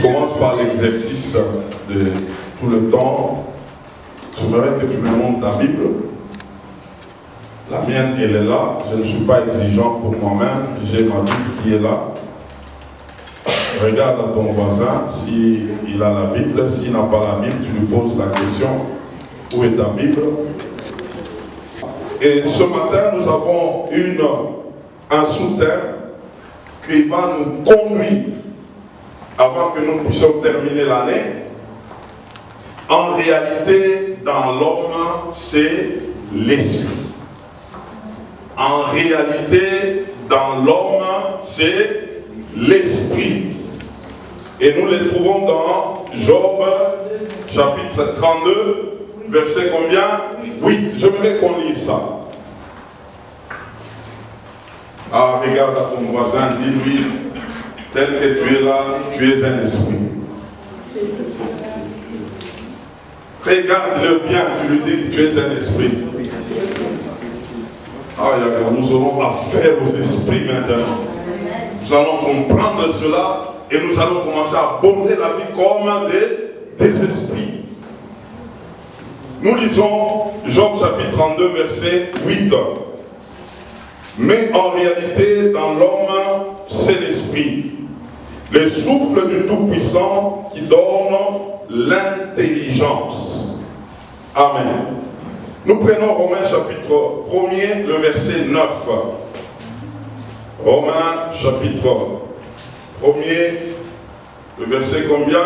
commence par l'exercice de tout le temps. J'aimerais que tu me montres ta Bible. La mienne, elle est là. Je ne suis pas exigeant pour moi-même. J'ai ma Bible qui est là. Regarde à ton voisin s'il a la Bible. S'il n'a pas la Bible, tu lui poses la question: où est ta Bible? Et ce matin, nous avons un sous-thème qui va nous conduire, avant que nous puissions terminer l'année. En réalité, dans l'homme, c'est l'esprit. En réalité, dans l'homme, c'est l'esprit. Et nous les trouvons dans Job, chapitre 32, verset combien? 8. J'aimerais qu'on lise ça. Ah, regarde à ton voisin, dis-lui, tel que tu es là, tu es un esprit. Regarde-le bien, tu lui dis que tu es un esprit. Ah, nous aurons affaire aux esprits maintenant. Nous allons comprendre cela et nous allons commencer à aborder la vie comme des esprits. Nous lisons Job chapitre 32, verset 8. Mais en réalité, dans l'homme, c'est l'esprit, le souffle du Tout-Puissant qui donne l'intelligence. Amen. Nous prenons Romains chapitre 1er, le verset 9. Romains chapitre 1er, le verset combien?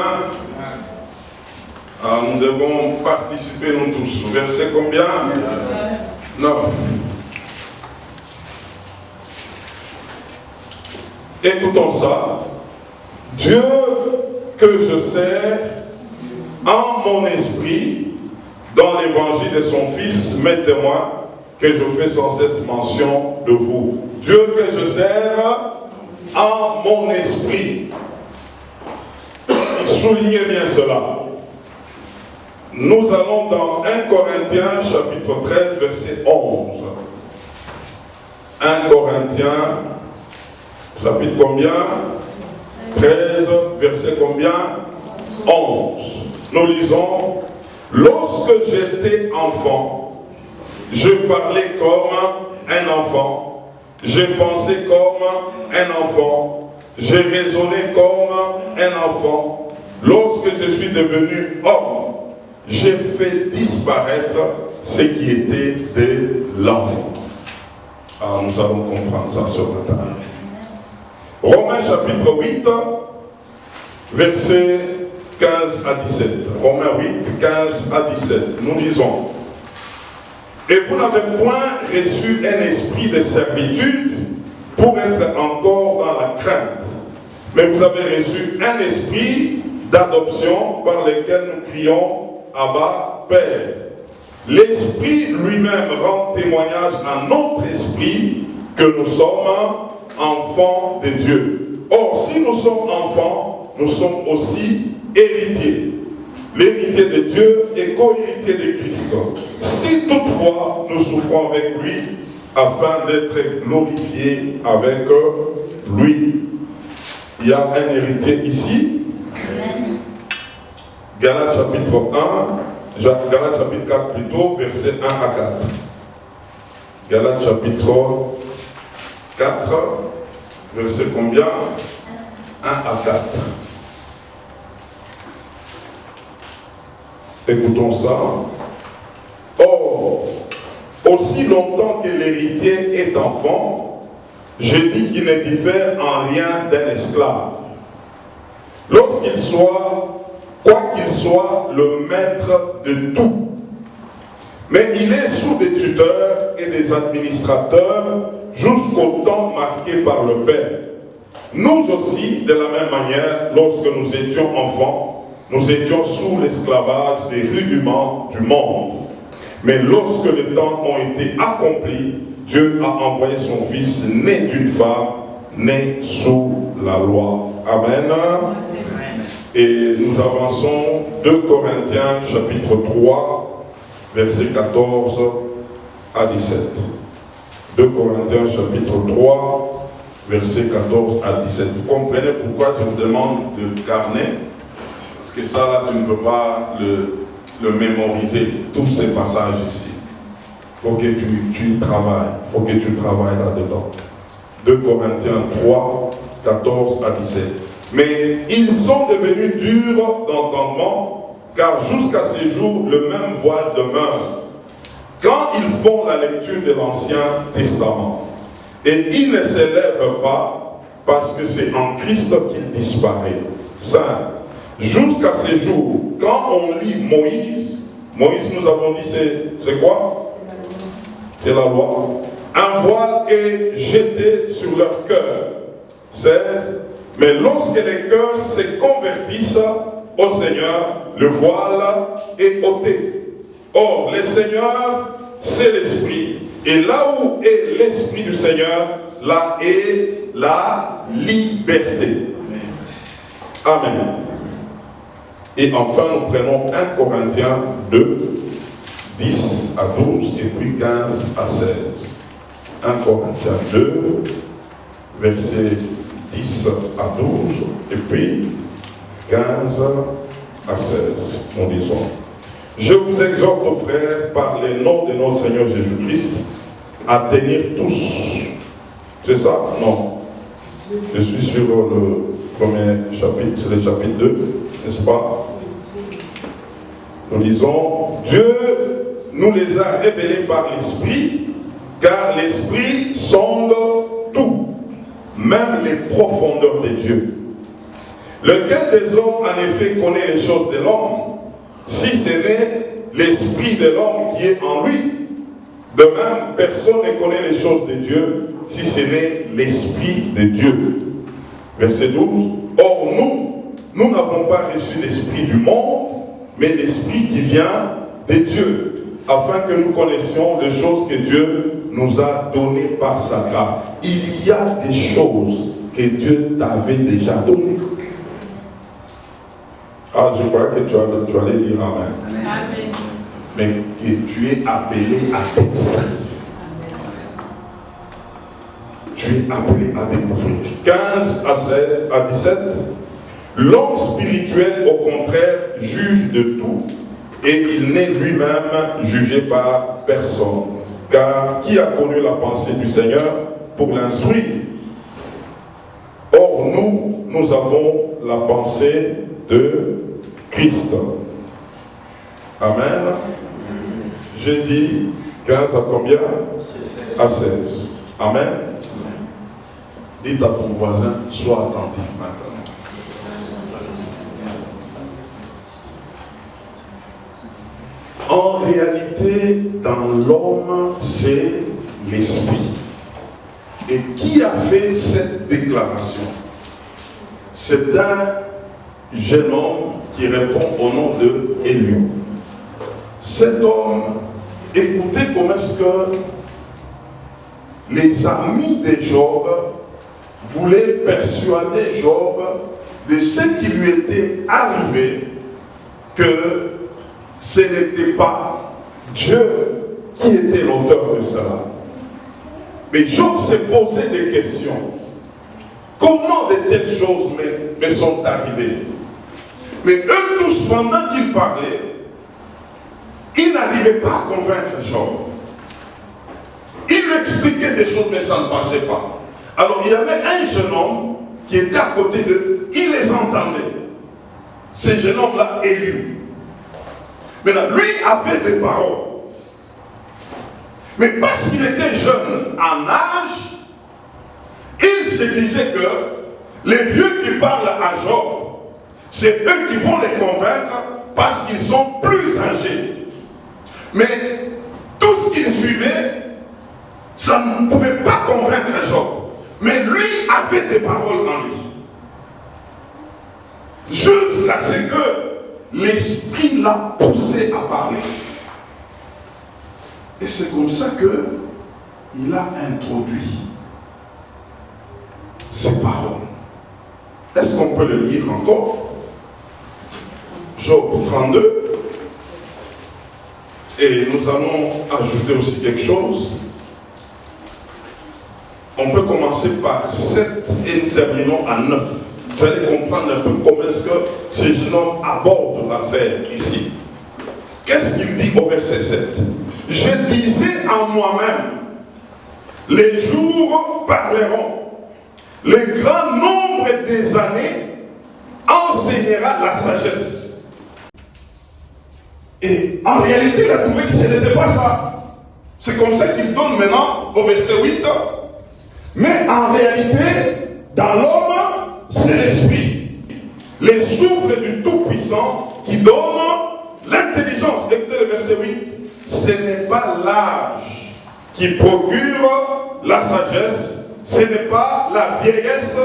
Ah, nous devons participer nous tous. Verset combien? 9. Écoutons ça. Dieu que je sers en mon esprit dans l'évangile de son Fils m'est témoin que je fais sans cesse mention de vous. Dieu que je sers en mon esprit. Soulignez bien cela. Nous allons dans 1 Corinthiens chapitre 13 verset 11. 1 Corinthiens chapitre combien? 13 verset combien? 11. Nous lisons: lorsque j'étais enfant, je parlais comme un enfant, je pensais comme un enfant, j'ai raisonné comme un enfant. Lorsque je suis devenu homme, j'ai fait disparaître ce qui était de l'enfant. Alors nous allons comprendre ça ce matin. Romains chapitre 8, versets 15 à 17. Romains 8, 15 à 17. Nous lisons: et vous n'avez point reçu un esprit de servitude pour être encore dans la crainte, mais vous avez reçu un esprit d'adoption par lequel nous crions Abba, Père. L'Esprit lui-même rend témoignage à notre esprit que nous sommes enfants de Dieu. Or, si nous sommes enfants, nous sommes aussi héritiers. L'héritier de Dieu est co-héritier de Christ. Si toutefois nous souffrons avec lui, afin d'être glorifiés avec lui. Il y a un héritier ici. Amen. Galates chapitre 1, Galates chapitre 4 plutôt, versets 1 à 4. Galates chapitre 4, verset combien? 1 à 4. Écoutons ça. Or, aussi longtemps que l'héritier est enfant, je dis qu'il ne diffère en rien d'un esclave. Lorsqu'il soit, quoiqu'il soit le maître de tout, mais il est sous des tuteurs et des administrateurs jusqu'au temps marqué par le Père. Nous aussi, de la même manière, lorsque nous étions enfants, nous étions sous l'esclavage des rudiments du monde. Mais lorsque les temps ont été accomplis, Dieu a envoyé son Fils, né d'une femme, né sous la loi. Amen. Et nous avançons 2 Corinthiens chapitre 3, versets 14 à 17. 2 Corinthiens chapitre 3, versets 14 à 17. Vous comprenez pourquoi je vous demande de carnet? Parce que ça, là, tu ne peux pas le mémoriser, tous ces passages ici. Il faut que tu y travailles, il faut que tu travailles là-dedans. 2 Corinthiens 3, 14 à 17. Mais ils sont devenus durs d'entendement, car jusqu'à ce jour, le même voile demeure. Quand ils font la lecture de l'Ancien Testament, et ils ne s'élèvent pas, parce que c'est en Christ qu'il disparaît. Ça, jusqu'à ce jour, quand on lit Moïse, nous avons dit, c'est quoi? C'est la loi. Un voile est jeté sur leur cœur. 16. Mais lorsque les cœurs se convertissent au Seigneur, le voile est ôté. Or, le Seigneur, c'est l'Esprit. Et là où est l'Esprit du Seigneur, là est la liberté. Amen. Et enfin, nous prenons 1 Corinthiens 2, 10 à 12 et puis 15 à 16. 1 Corinthiens 2, versets 10 à 12 et puis 15 à 16. Nous disons: je vous exhorte, frères, par le nom de notre Seigneur Jésus-Christ, à tenir tous. C'est ça? Non. Je suis sur le premier chapitre, c'est le chapitre 2, n'est-ce pas? Nous disons: Dieu nous les a révélés par l'Esprit, car l'Esprit sonde tout, même les profondeurs de Dieu. Lequel des hommes, en effet, connaît les choses de l'homme, si ce n'est l'Esprit de l'homme qui est en lui? De même, personne ne connaît les choses de Dieu, si ce n'est l'Esprit de Dieu. Verset 12. Or, nous n'avons pas reçu l'Esprit du monde, mais l'Esprit qui vient de Dieu, afin que nous connaissions les choses que Dieu nous a données par sa grâce. Il y a des choses que Dieu t'avait déjà données. Ah, je crois que tu allais dire Amen. Amen. Mais que tu es appelé à découvrir. Tu es appelé à découvrir. 15 à 17. L'homme spirituel, au contraire, juge de tout, et il n'est lui-même jugé par personne. Car qui a connu la pensée du Seigneur pour l'instruire? Or, nous avons la pensée de Christ. Amen. J'ai dit 15 à combien? À 16. Amen. Dites à ton voisin, sois attentif maintenant. En réalité, dans l'homme, c'est l'esprit. Et qui a fait cette déclaration? C'est un jeune homme qui répond au nom de Élie. Cet homme, écoutez comment est-ce que les amis de Job voulaient persuader Job de ce qui lui était arrivé, que ce n'était pas Dieu qui était l'auteur de cela. Mais Job s'est posé des questions. Comment de telles choses me sont arrivées? Mais eux tous, pendant qu'ils parlaient, ils n'arrivaient pas à convaincre Job. Ils lui expliquaient des choses, mais ça ne passait pas. Alors il y avait un jeune homme qui était à côté d'eux. Il les entendait. Ce jeune homme-là, Élie. Maintenant, lui avait des paroles. Mais parce qu'il était jeune en âge, il se disait que les vieux qui parlent à Job, c'est eux qui vont les convaincre parce qu'ils sont plus âgés. Mais tout ce qu'ils suivaient, ça ne pouvait pas convaincre Job. Mais lui avait des paroles en lui. Jusqu'à ce que l'esprit l'a poussé à parler. Et c'est comme ça qu'il a introduit ces paroles. Est-ce qu'on peut le lire encore? Job 32. Et nous allons ajouter aussi quelque chose. On peut commencer par 7 et nous terminons à 9. Vous allez comprendre un peu comment est-ce que ce jeune homme aborde l'affaire ici. Qu'est-ce qu'il dit au verset 7? Je disais en moi-même, les jours parleront, le grand nombre des années enseignera la sagesse. Et en réalité, il a trouvé que ce n'était pas ça. C'est comme ça qu'il donne maintenant au verset 8. Mais en réalité, dans l'homme, c'est l'esprit. Les souffles du Tout-Puissant qui donne l'intelligence. Écoutez le verset 8. Ce n'est pas l'âge qui procure la sagesse. Ce n'est pas la vieillesse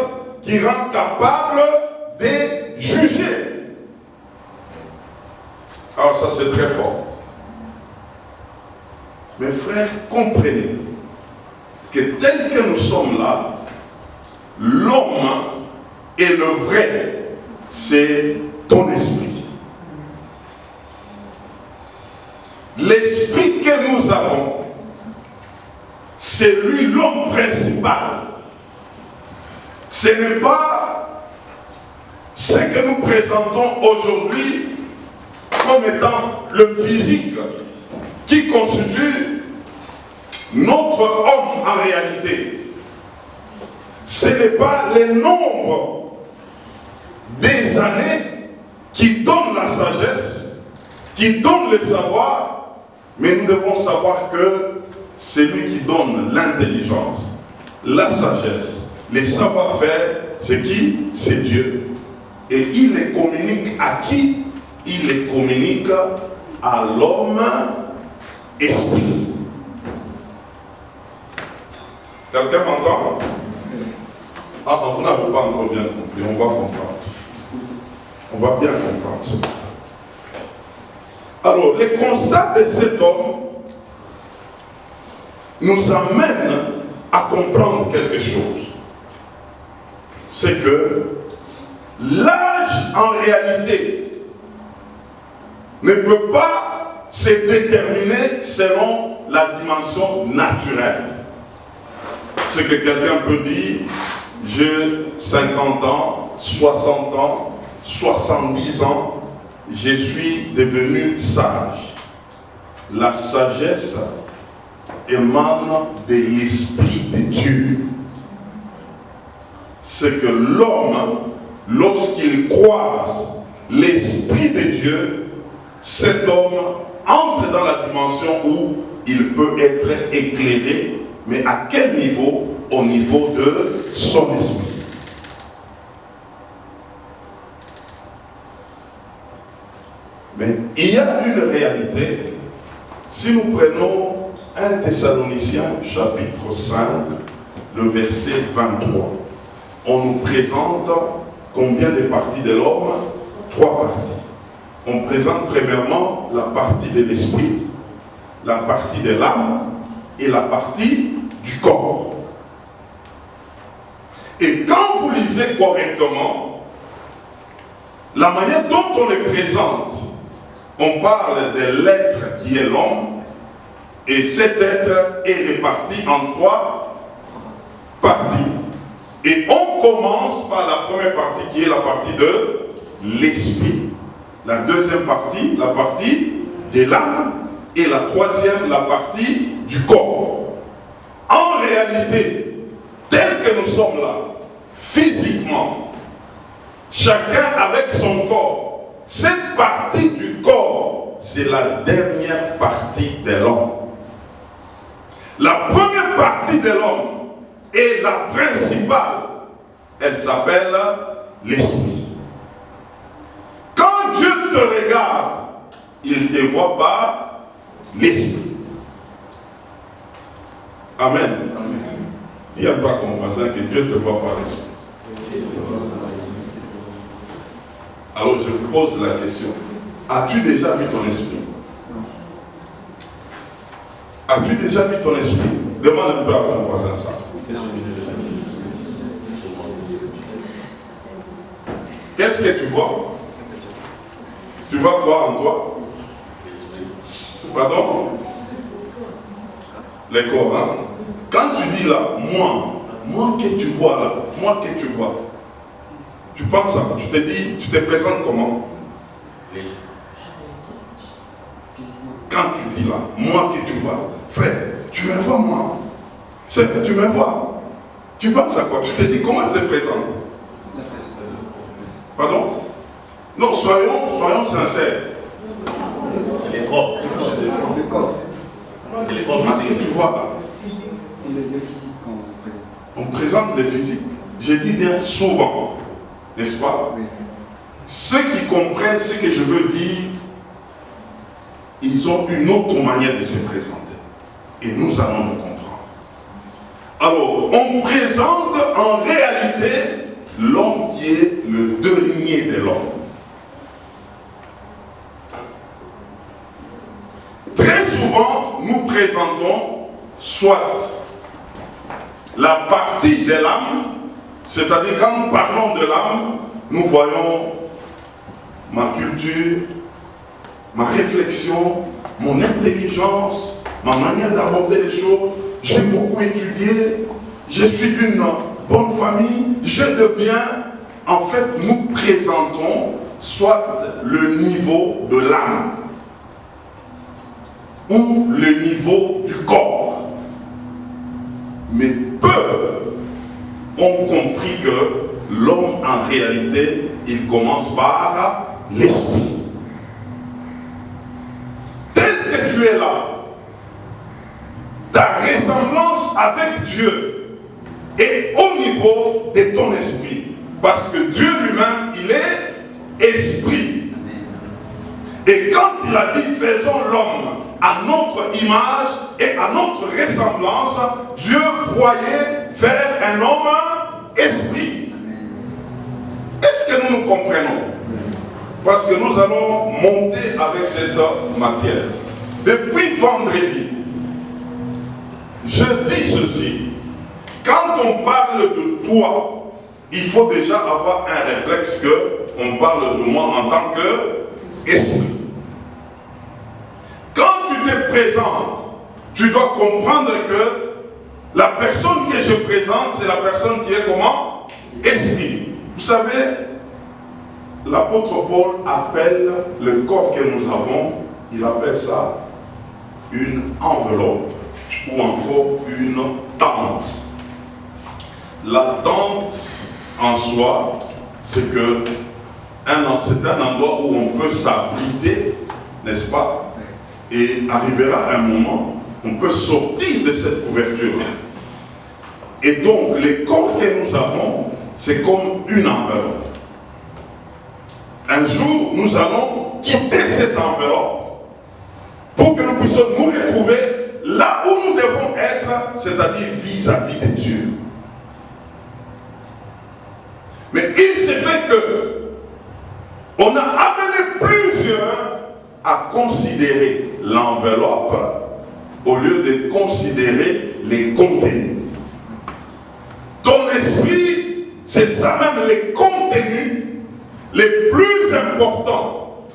qui rend capable de juger. Alors ça c'est très fort. Mes frères, comprenez que tel que nous sommes là, l'homme et le vrai, c'est ton esprit. L'esprit que nous avons, c'est lui l'homme principal. Ce n'est pas ce que nous présentons aujourd'hui comme étant le physique qui constitue notre homme en réalité. Ce n'est pas le nombre des années qui donnent la sagesse, qui donnent le savoir, mais nous devons savoir que c'est lui qui donne l'intelligence, la sagesse, les savoir-faire. C'est qui? C'est Dieu. Et il les communique à qui? Il les communique à l'homme esprit. Quelqu'un m'entend? Ah, vous n'avez pas encore bien compris. On va comprendre. On va bien comprendre ça. Alors, le constat de cet homme nous amène à comprendre quelque chose. C'est que l'âge, en réalité, ne peut pas se déterminer selon la dimension naturelle. C'est que quelqu'un peut dire, j'ai 50 ans, 60 ans, 70 ans, je suis devenu sage. La sagesse émane de l'Esprit de Dieu. C'est que l'homme, lorsqu'il croise l'Esprit de Dieu, cet homme entre dans la dimension où il peut être éclairé. Mais à quel niveau? Au niveau de son esprit. Mais il y a une réalité. Si nous prenons 1 Thessaloniciens chapitre 5, le verset 23, on nous présente combien de parties de l'homme? 3 parties. On présente premièrement la partie de l'esprit, la partie de l'âme et la partie du corps. Et quand vous lisez correctement, la manière dont on les présente, on parle de l'être qui est l'homme, et cet être est réparti en 3 parties. Et on commence par la première partie qui est la partie de l'esprit. La deuxième partie, la partie de l'âme. Et la troisième, la partie du corps. En réalité, tel que nous sommes là, physiquement, chacun avec son corps, cette partie du corps, c'est la dernière partie de l'homme. La première partie de l'homme est la principale. Elle s'appelle l'esprit. Quand Dieu te regarde, il ne te voit pas l'esprit. Amen. Dis à pas ton voisin que Dieu te voit par l'esprit. Alors je vous pose la question. As-tu déjà vu ton esprit? As-tu déjà vu ton esprit? Demande un peu à ton voisin ça. Qu'est-ce que tu vois? Tu vois quoi en toi? Pardon? Les corps, hein? Quand tu dis là, moi, moi que tu vois là, moi que tu vois. Tu penses ça, tu te dis, tu te présentes comment? Quand tu dis là, moi que tu vois, frère, tu me vois moi. Tu me vois. Tu penses à quoi? Tu te dis, comment tu te présentes? Pardon? Non, soyons sincères. C'est les corps. C'est les corps. Moi que tu vois là. C'est le physique qu'on présente. On présente le physique. Je dis bien souvent, n'est-ce pas? Oui. Ceux qui comprennent ce que je veux dire, ils ont une autre manière de se présenter. Et nous allons le comprendre. Alors, on présente en réalité l'homme qui est le dernier de l'homme. Très souvent, nous présentons soit la partie de l'âme, c'est-à-dire quand nous parlons de l'âme, nous voyons ma culture, ma réflexion, mon intelligence, ma manière d'aborder les choses. J'ai beaucoup étudié, je suis d'une bonne famille, j'ai de bien. En fait, nous présentons soit le niveau de l'âme ou le niveau du corps. Mais peu ont compris que l'homme, en réalité, il commence par l'esprit. Tel que tu es là, ta ressemblance avec Dieu est au niveau de ton esprit. Parce que Dieu lui-même, il est esprit. Et quand il a dit, faisons l'homme à notre image et à notre ressemblance, Dieu voyait faire un homme esprit. Est-ce que nous nous comprenons? Parce que nous allons monter avec cette matière. Depuis vendredi, je dis ceci. Quand on parle de toi, il faut déjà avoir un réflexe qu'on parle de moi en tant qu'esprit. Quand tu te présentes, tu dois comprendre que la personne que je présente, c'est la personne qui est comment? Esprit. Vous savez, l'apôtre Paul appelle le corps que nous avons, il appelle ça une enveloppe ou encore une tente. La tente en soi, c'est un endroit où on peut s'abriter, n'est-ce pas? Et arrivera un moment, on peut sortir de cette couverture-là. Et donc, les corps que nous avons, c'est comme une enveloppe. Un jour, nous allons quitter cette enveloppe pour que nous puissions nous retrouver là où nous devons être, c'est-à-dire vis-à-vis de Dieu. Mais il s'est fait que on a amené plusieurs à considérer l'enveloppe au lieu de considérer les contenus. Ton esprit, c'est ça même les contenus les plus importants.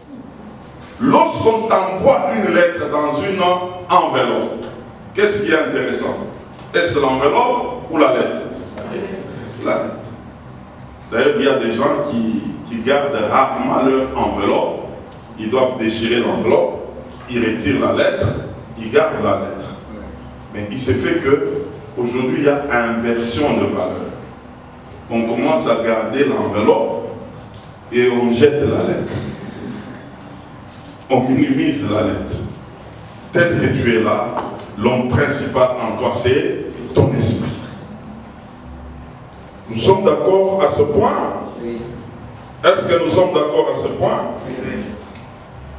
Lorsqu'on t'envoie une lettre dans une enveloppe, qu'est-ce qui est intéressant? Est-ce l'enveloppe ou la lettre? La lettre. D'ailleurs, il y a des gens qui gardent rarement leur enveloppe. Ils doivent déchirer l'enveloppe, ils retirent la lettre, ils gardent la lettre. Mais il se fait qu'aujourd'hui, il y a inversion de valeur. On commence à garder l'enveloppe et on jette la lettre. On minimise la lettre. Tel que tu es là, l'homme principal en toi, c'est ton esprit. Nous sommes d'accord à ce point? Oui. Est-ce que nous sommes d'accord à ce point? Oui.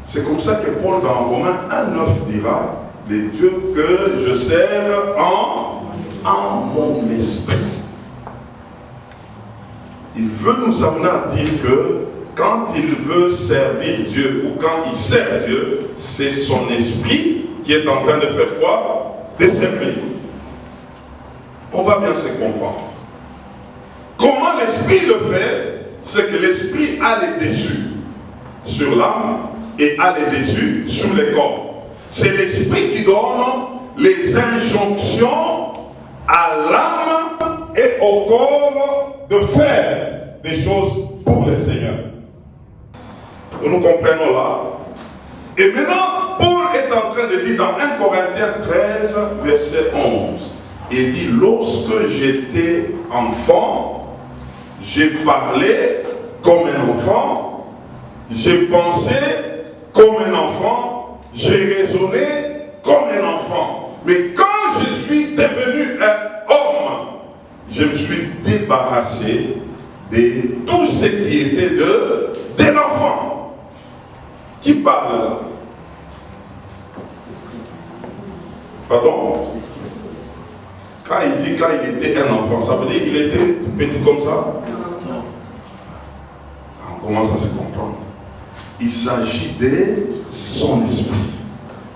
C'est comme ça que Paul dans Romains 1,9 dira, les dieux que je sers en mon esprit. Il veut nous amener à dire que quand il veut servir Dieu ou quand il sert Dieu, c'est son esprit qui est en train de faire quoi? De servir. On va bien se comprendre. Comment l'esprit le fait? C'est que l'esprit a les dessus sur l'âme et a les dessus sur les corps. C'est l'esprit qui donne les injonctions à l'âme et au corps de faire des choses pour le Seigneur. Nous comprenons là. Et maintenant, Paul est en train de dire dans 1 Corinthiens 13, verset 11. Il dit, lorsque j'étais enfant, j'ai parlé comme un enfant, j'ai pensé comme un enfant, j'ai raisonné comme un enfant. Mais quand je suis devenu un homme, je me suis débarrassé de tout ce qui était de l'enfant. Qui parle là? Pardon? Quand il dit quand il était un enfant, ça veut dire qu'il était tout petit comme ça? On commence à se comprendre. Il s'agit de son esprit.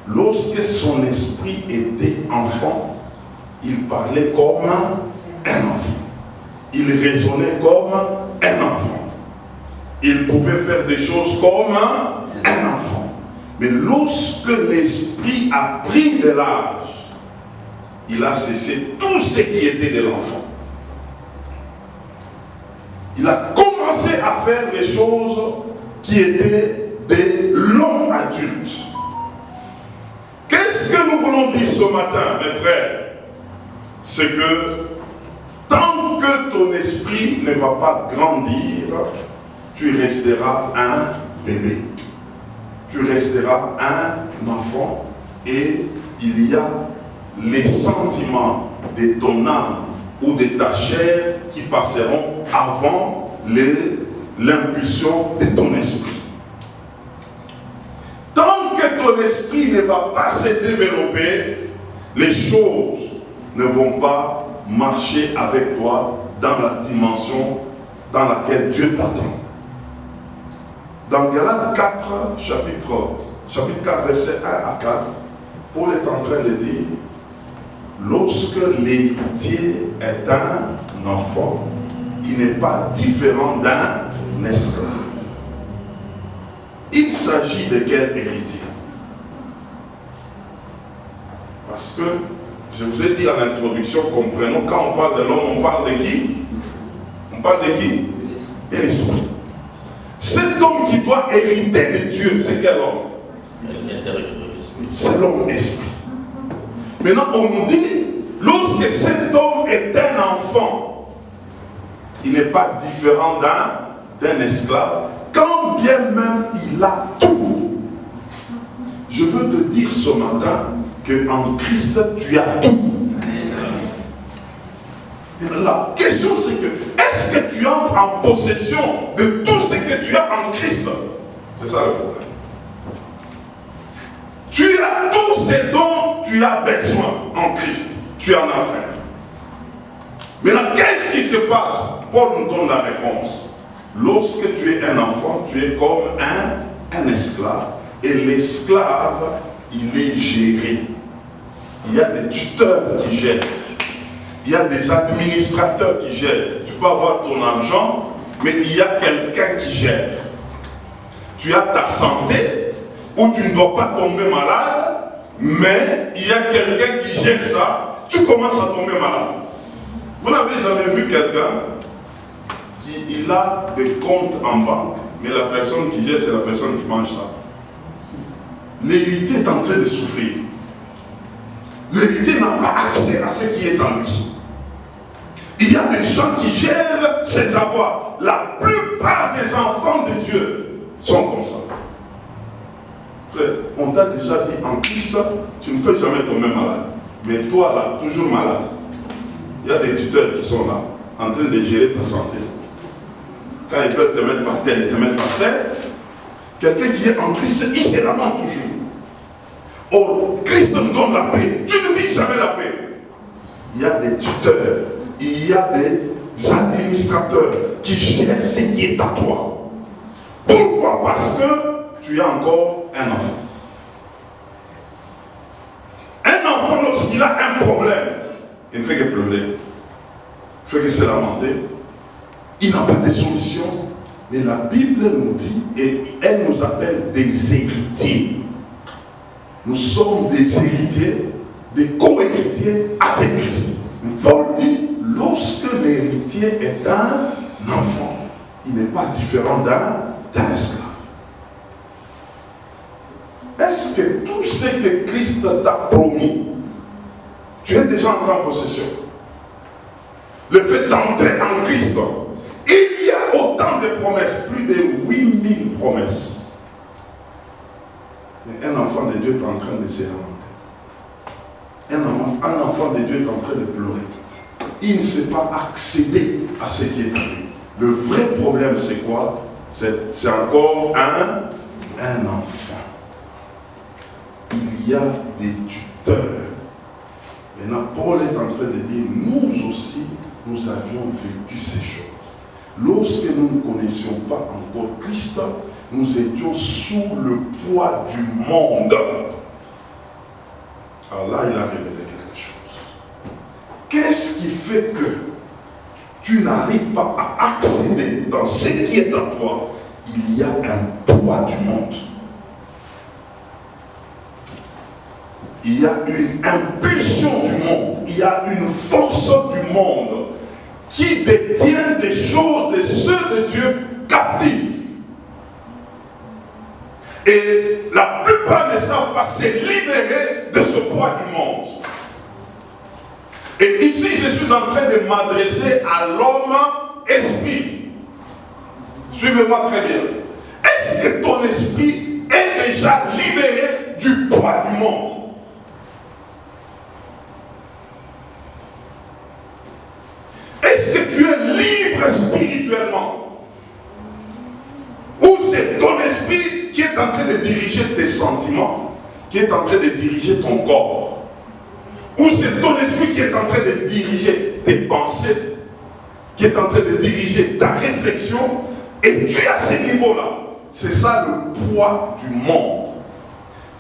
Lorsque son esprit était enfant, il parlait comme un enfant. Il raisonnait comme un enfant. Il pouvait faire des choses comme un enfant. Mais lorsque l'esprit a pris de l'âge, il a cessé tout ce qui était de l'enfant. Il a commencé à faire les choses qui étaient de l'homme adulte. Qu'est-ce que nous voulons dire ce matin, mes frères? C'est que tant que ton esprit ne va pas grandir, tu resteras un bébé. Tu resteras un enfant et il y a les sentiments de ton âme ou de ta chair qui passeront avant l'impulsion de ton esprit. Tant que ton esprit ne va pas se développer, les choses ne vont pas marcher avec toi dans la dimension dans laquelle Dieu t'attend. Dans Galates 4, chapitre 4, verset 1 à 4, Paul est en train de dire, lorsque l'héritier est un enfant, il n'est pas différent d'un esclave. Il s'agit de quel héritier? Parce que, je vous ai dit à l'introduction, comprenons, quand on parle de l'homme, on parle de qui? On parle de qui? De l'esprit. Cet homme qui doit hériter de Dieu, c'est quel homme? C'est l'homme esprit. Maintenant, on nous dit, lorsque cet homme est un enfant, il n'est pas différent d'un esclave, quand bien même il a tout. Je veux te dire ce matin qu'en Christ, tu as tout. La question c'est que, est-ce que tu entres en possession de tout ce que tu as en Christ? C'est ça le problème. Tu as tout ce dont tu as besoin en Christ. Tu en as, frère. Maintenant, qu'est-ce qui se passe? Paul nous donne la réponse. Lorsque tu es un enfant, tu es comme un esclave. Et l'esclave, il est géré. Il y a des tuteurs qui gèrent. Il y a des administrateurs qui gèrent. Tu peux avoir ton argent, mais il y a quelqu'un qui gère. Tu as ta santé, où tu ne dois pas tomber malade, mais il y a quelqu'un qui gère ça. Tu commences à tomber malade. Vous n'avez jamais vu quelqu'un qui a des comptes en banque, mais la personne qui gère, c'est la personne qui mange ça. L'héritier est en train de souffrir. L'héritier n'a pas accès à ce qui est en lui. Il y a des gens qui gèrent ses avoirs. La plupart des enfants de Dieu sont comme ça. Frère, on t'a déjà dit en Christ, tu ne peux jamais tomber malade. Mais toi là, toujours malade. Il y a des tuteurs qui sont là, en train de gérer ta santé. Quand ils peuvent te mettre par terre, ils te mettent par terre. Quelqu'un qui est en Christ, il se lamente toujours. Oh, Christ nous donne la paix. Tu ne vis jamais la paix. Il y a des tuteurs, il y a des administrateurs qui gèrent ce qui est à toi. Pourquoi? Parce que tu es encore un enfant. Un enfant, lorsqu'il a un problème, il ne fait que pleurer, il ne fait que se lamenter. Il n'a pas de solution. Mais la Bible nous dit, et elle nous appelle des héritiers. Nous sommes des héritiers, des co-héritiers avec Christ. Mais Paul dit, lorsque l'héritier est un enfant. Il n'est pas différent d'un esclave. Est-ce que tout ce que Christ t'a promis, tu es déjà entré en possession? Le fait d'entrer en Christ, il y a autant de promesses, plus de 8000 promesses. Mais un enfant de Dieu est en train de se lamenter. Un enfant de Dieu est en train de pleurer. Il ne sait pas accéder à ce qui est à lui. Le vrai problème, c'est quoi? C'est encore un enfant. Il y a des tuteurs. Maintenant, Paul est en train de dire, nous aussi, nous avions vécu ces choses. Lorsque nous ne connaissions pas encore Christ, nous étions sous le poids du monde. Alors là, il a révélé quelque chose. Qu'est-ce qui fait que tu n'arrives pas à accéder dans ce qui est en toi? Il y a un poids du monde. Il y a une impulsion du monde. Il y a une force du monde qui détient des choses de ceux de Dieu captifs. Et la plupart ne savent pas se libérer de ce poids du monde. Et ici, je suis en train de m'adresser à l'homme esprit. Suivez-moi très bien. Est-ce que ton esprit est déjà libéré du poids du monde? Est-ce que tu es libre spirituellement? Ou c'est ton esprit qui est en train de diriger tes sentiments, qui est en train de diriger ton corps? Ou c'est ton esprit qui est en train de diriger tes pensées, qui est en train de diriger ta réflexion, et tu es à ce niveau-là? C'est ça le poids du monde.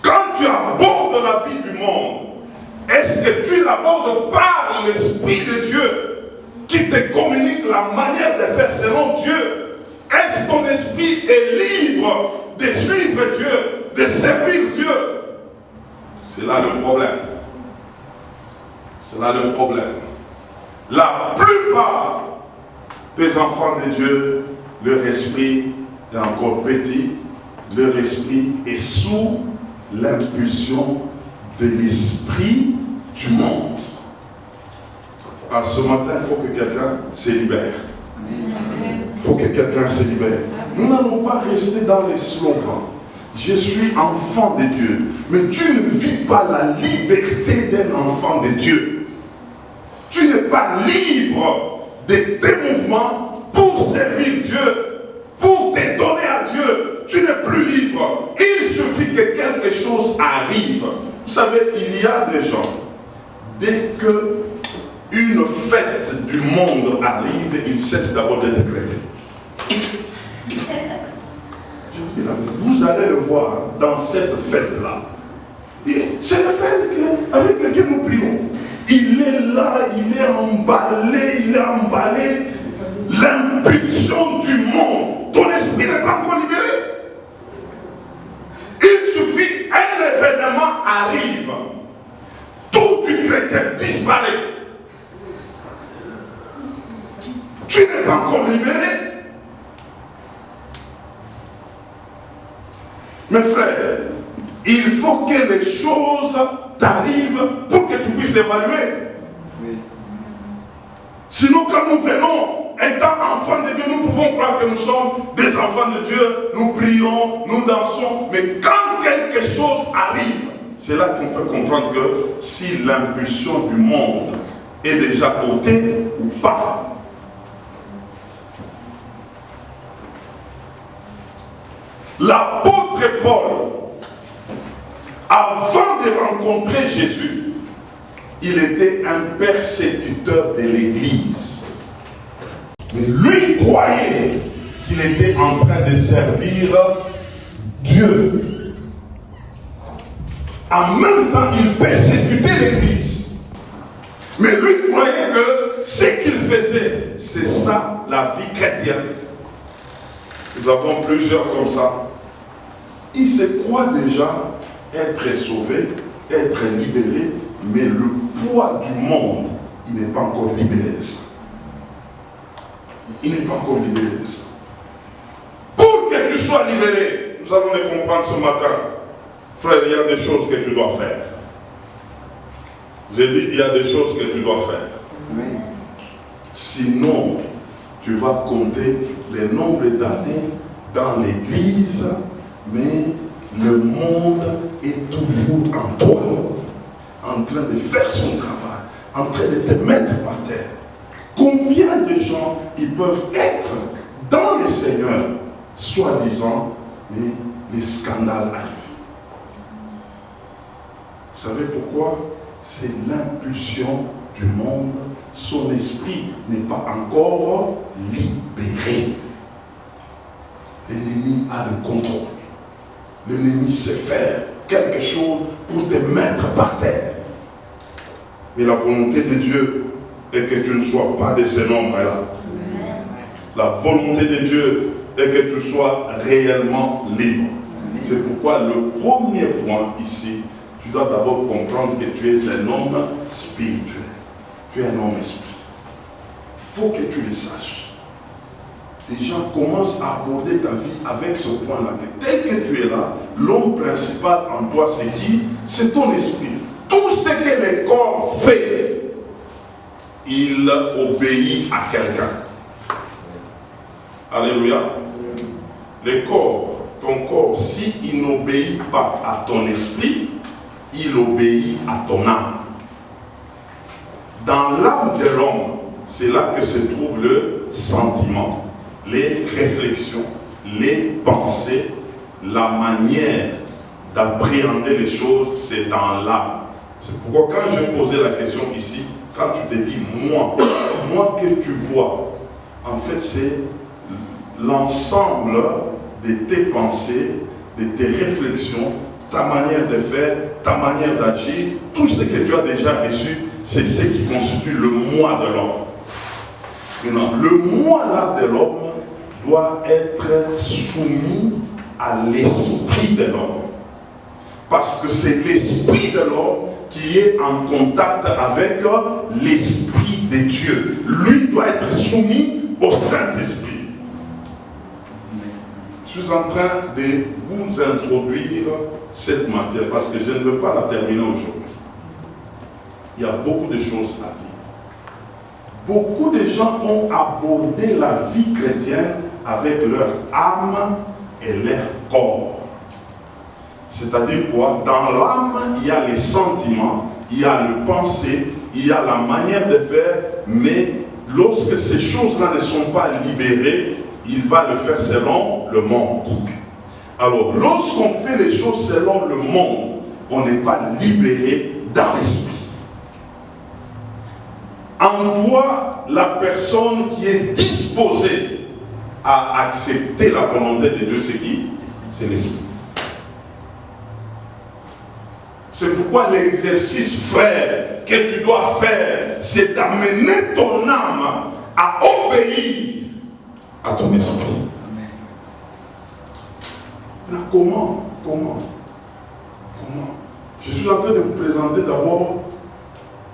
Quand tu abordes la vie du monde, est-ce que tu l'abordes par l'Esprit de Dieu qui te communique la manière de faire selon Dieu? Est-ce que ton esprit est libre de suivre Dieu, de servir Dieu? C'est là le problème. C'est là le problème. La plupart des enfants de Dieu, leur esprit est encore petit, leur esprit est sous l'impulsion de l'esprit du monde. Alors ce matin, il faut que quelqu'un se libère. Il faut que quelqu'un se libère. Nous n'allons pas rester dans les slogans. Je suis enfant de Dieu. Mais tu ne vis pas la liberté d'un enfant de Dieu. Tu n'es pas libre de tes mouvements pour servir Dieu, pour te donner à Dieu. Tu n'es plus libre. Il suffit que quelque chose arrive. Vous savez, il y a des gens, dès que une fête du monde arrive, ils cessent d'abord de décréter. Je vous dis la vérité, vous allez le voir dans cette fête-là. C'est la fête avec laquelle nous prions. Il est là, il est emballé. L'impulsion du monde. Ton esprit n'est pas encore libéré. Il suffit, un événement arrive. Tout du chrétien disparaît. Tu n'es pas encore libéré. Mes frères, il faut que les choses t'arrivent pour que tu puisses l'évaluer. Oui. Sinon, quand nous venons, étant enfants de Dieu, nous pouvons croire que nous sommes des enfants de Dieu, nous prions, nous dansons, mais quand quelque chose arrive, c'est là qu'on peut comprendre que si l'impulsion du monde est déjà ôtée ou pas. L'apôtre Paul, avant de rencontrer Jésus, il était un persécuteur de l'Église. Mais lui croyait qu'il était en train de servir Dieu. En même temps, il persécutait l'Église. Mais lui croyait que ce qu'il faisait, c'est ça la vie chrétienne. Nous avons plusieurs comme ça. Il se croit déjà être sauvé, être libéré, mais le poids du monde, il n'est pas encore libéré de ça. Il n'est pas encore libéré de ça. Pour que tu sois libéré, nous allons le comprendre ce matin. Frère, il y a des choses que tu dois faire. J'ai dit, il y a des choses que tu dois faire. Oui. Sinon, tu vas compter le nombre d'années dans l'église, mais le monde est toujours en toi, en train de faire son travail, en train de te mettre par terre. Combien de gens ils peuvent être dans le Seigneur, soi-disant, mais les scandales arrivent. Vous savez pourquoi? C'est l'impulsion du monde. Son esprit n'est pas encore libéré. L'ennemi a le contrôle. L'ennemi sait faire quelque chose pour te mettre par terre. Mais la volonté de Dieu est que tu ne sois pas de ces nombres-là. La volonté de Dieu est que tu sois réellement libre. C'est pourquoi le premier point ici, tu dois d'abord comprendre que tu es un homme spirituel. Tu es un homme esprit. Il faut que tu le saches. Déjà, commence à aborder ta vie avec ce point-là. Que tel que tu es là, l'homme principal en toi, c'est qui? C'est ton esprit. Tout ce que le corps fait, il obéit à quelqu'un. Alléluia. Le corps, ton corps, s'il n'obéit pas à ton esprit, il obéit à ton âme. Dans l'âme de l'homme, c'est là que se trouve le sentiment, les réflexions, les pensées, la manière d'appréhender les choses, c'est dans l'âme. C'est pourquoi quand j'ai posé la question ici, quand tu te dis moi que tu vois, en fait c'est l'ensemble de tes pensées, de tes réflexions, ta manière de faire, ta manière d'agir, tout ce que tu as déjà reçu, c'est ce qui constitue le moi de l'homme. Maintenant, le moi là de l'homme doit être soumis à l'esprit de l'homme. Parce que c'est l'esprit de l'homme qui est en contact avec l'esprit de Dieu. Lui doit être soumis au Saint-Esprit. Je suis en train de vous introduire cette matière parce que je ne veux pas la terminer aujourd'hui. Il y a beaucoup de choses à dire. Beaucoup de gens ont abordé la vie chrétienne avec leur âme et leur corps. C'est-à-dire quoi? Dans l'âme, il y a les sentiments, il y a les pensées, il y a la manière de faire, mais lorsque ces choses-là ne sont pas libérées, il va le faire selon le monde. Alors, lorsqu'on fait les choses selon le monde, on n'est pas libéré dans l'esprit. En toi, la personne qui est disposée à accepter la volonté de Dieu, c'est qui? C'est l'esprit. C'est pourquoi l'exercice, frère, que tu dois faire, c'est d'amener ton âme à obéir à ton esprit. Là, comment? Je suis en train de vous présenter d'abord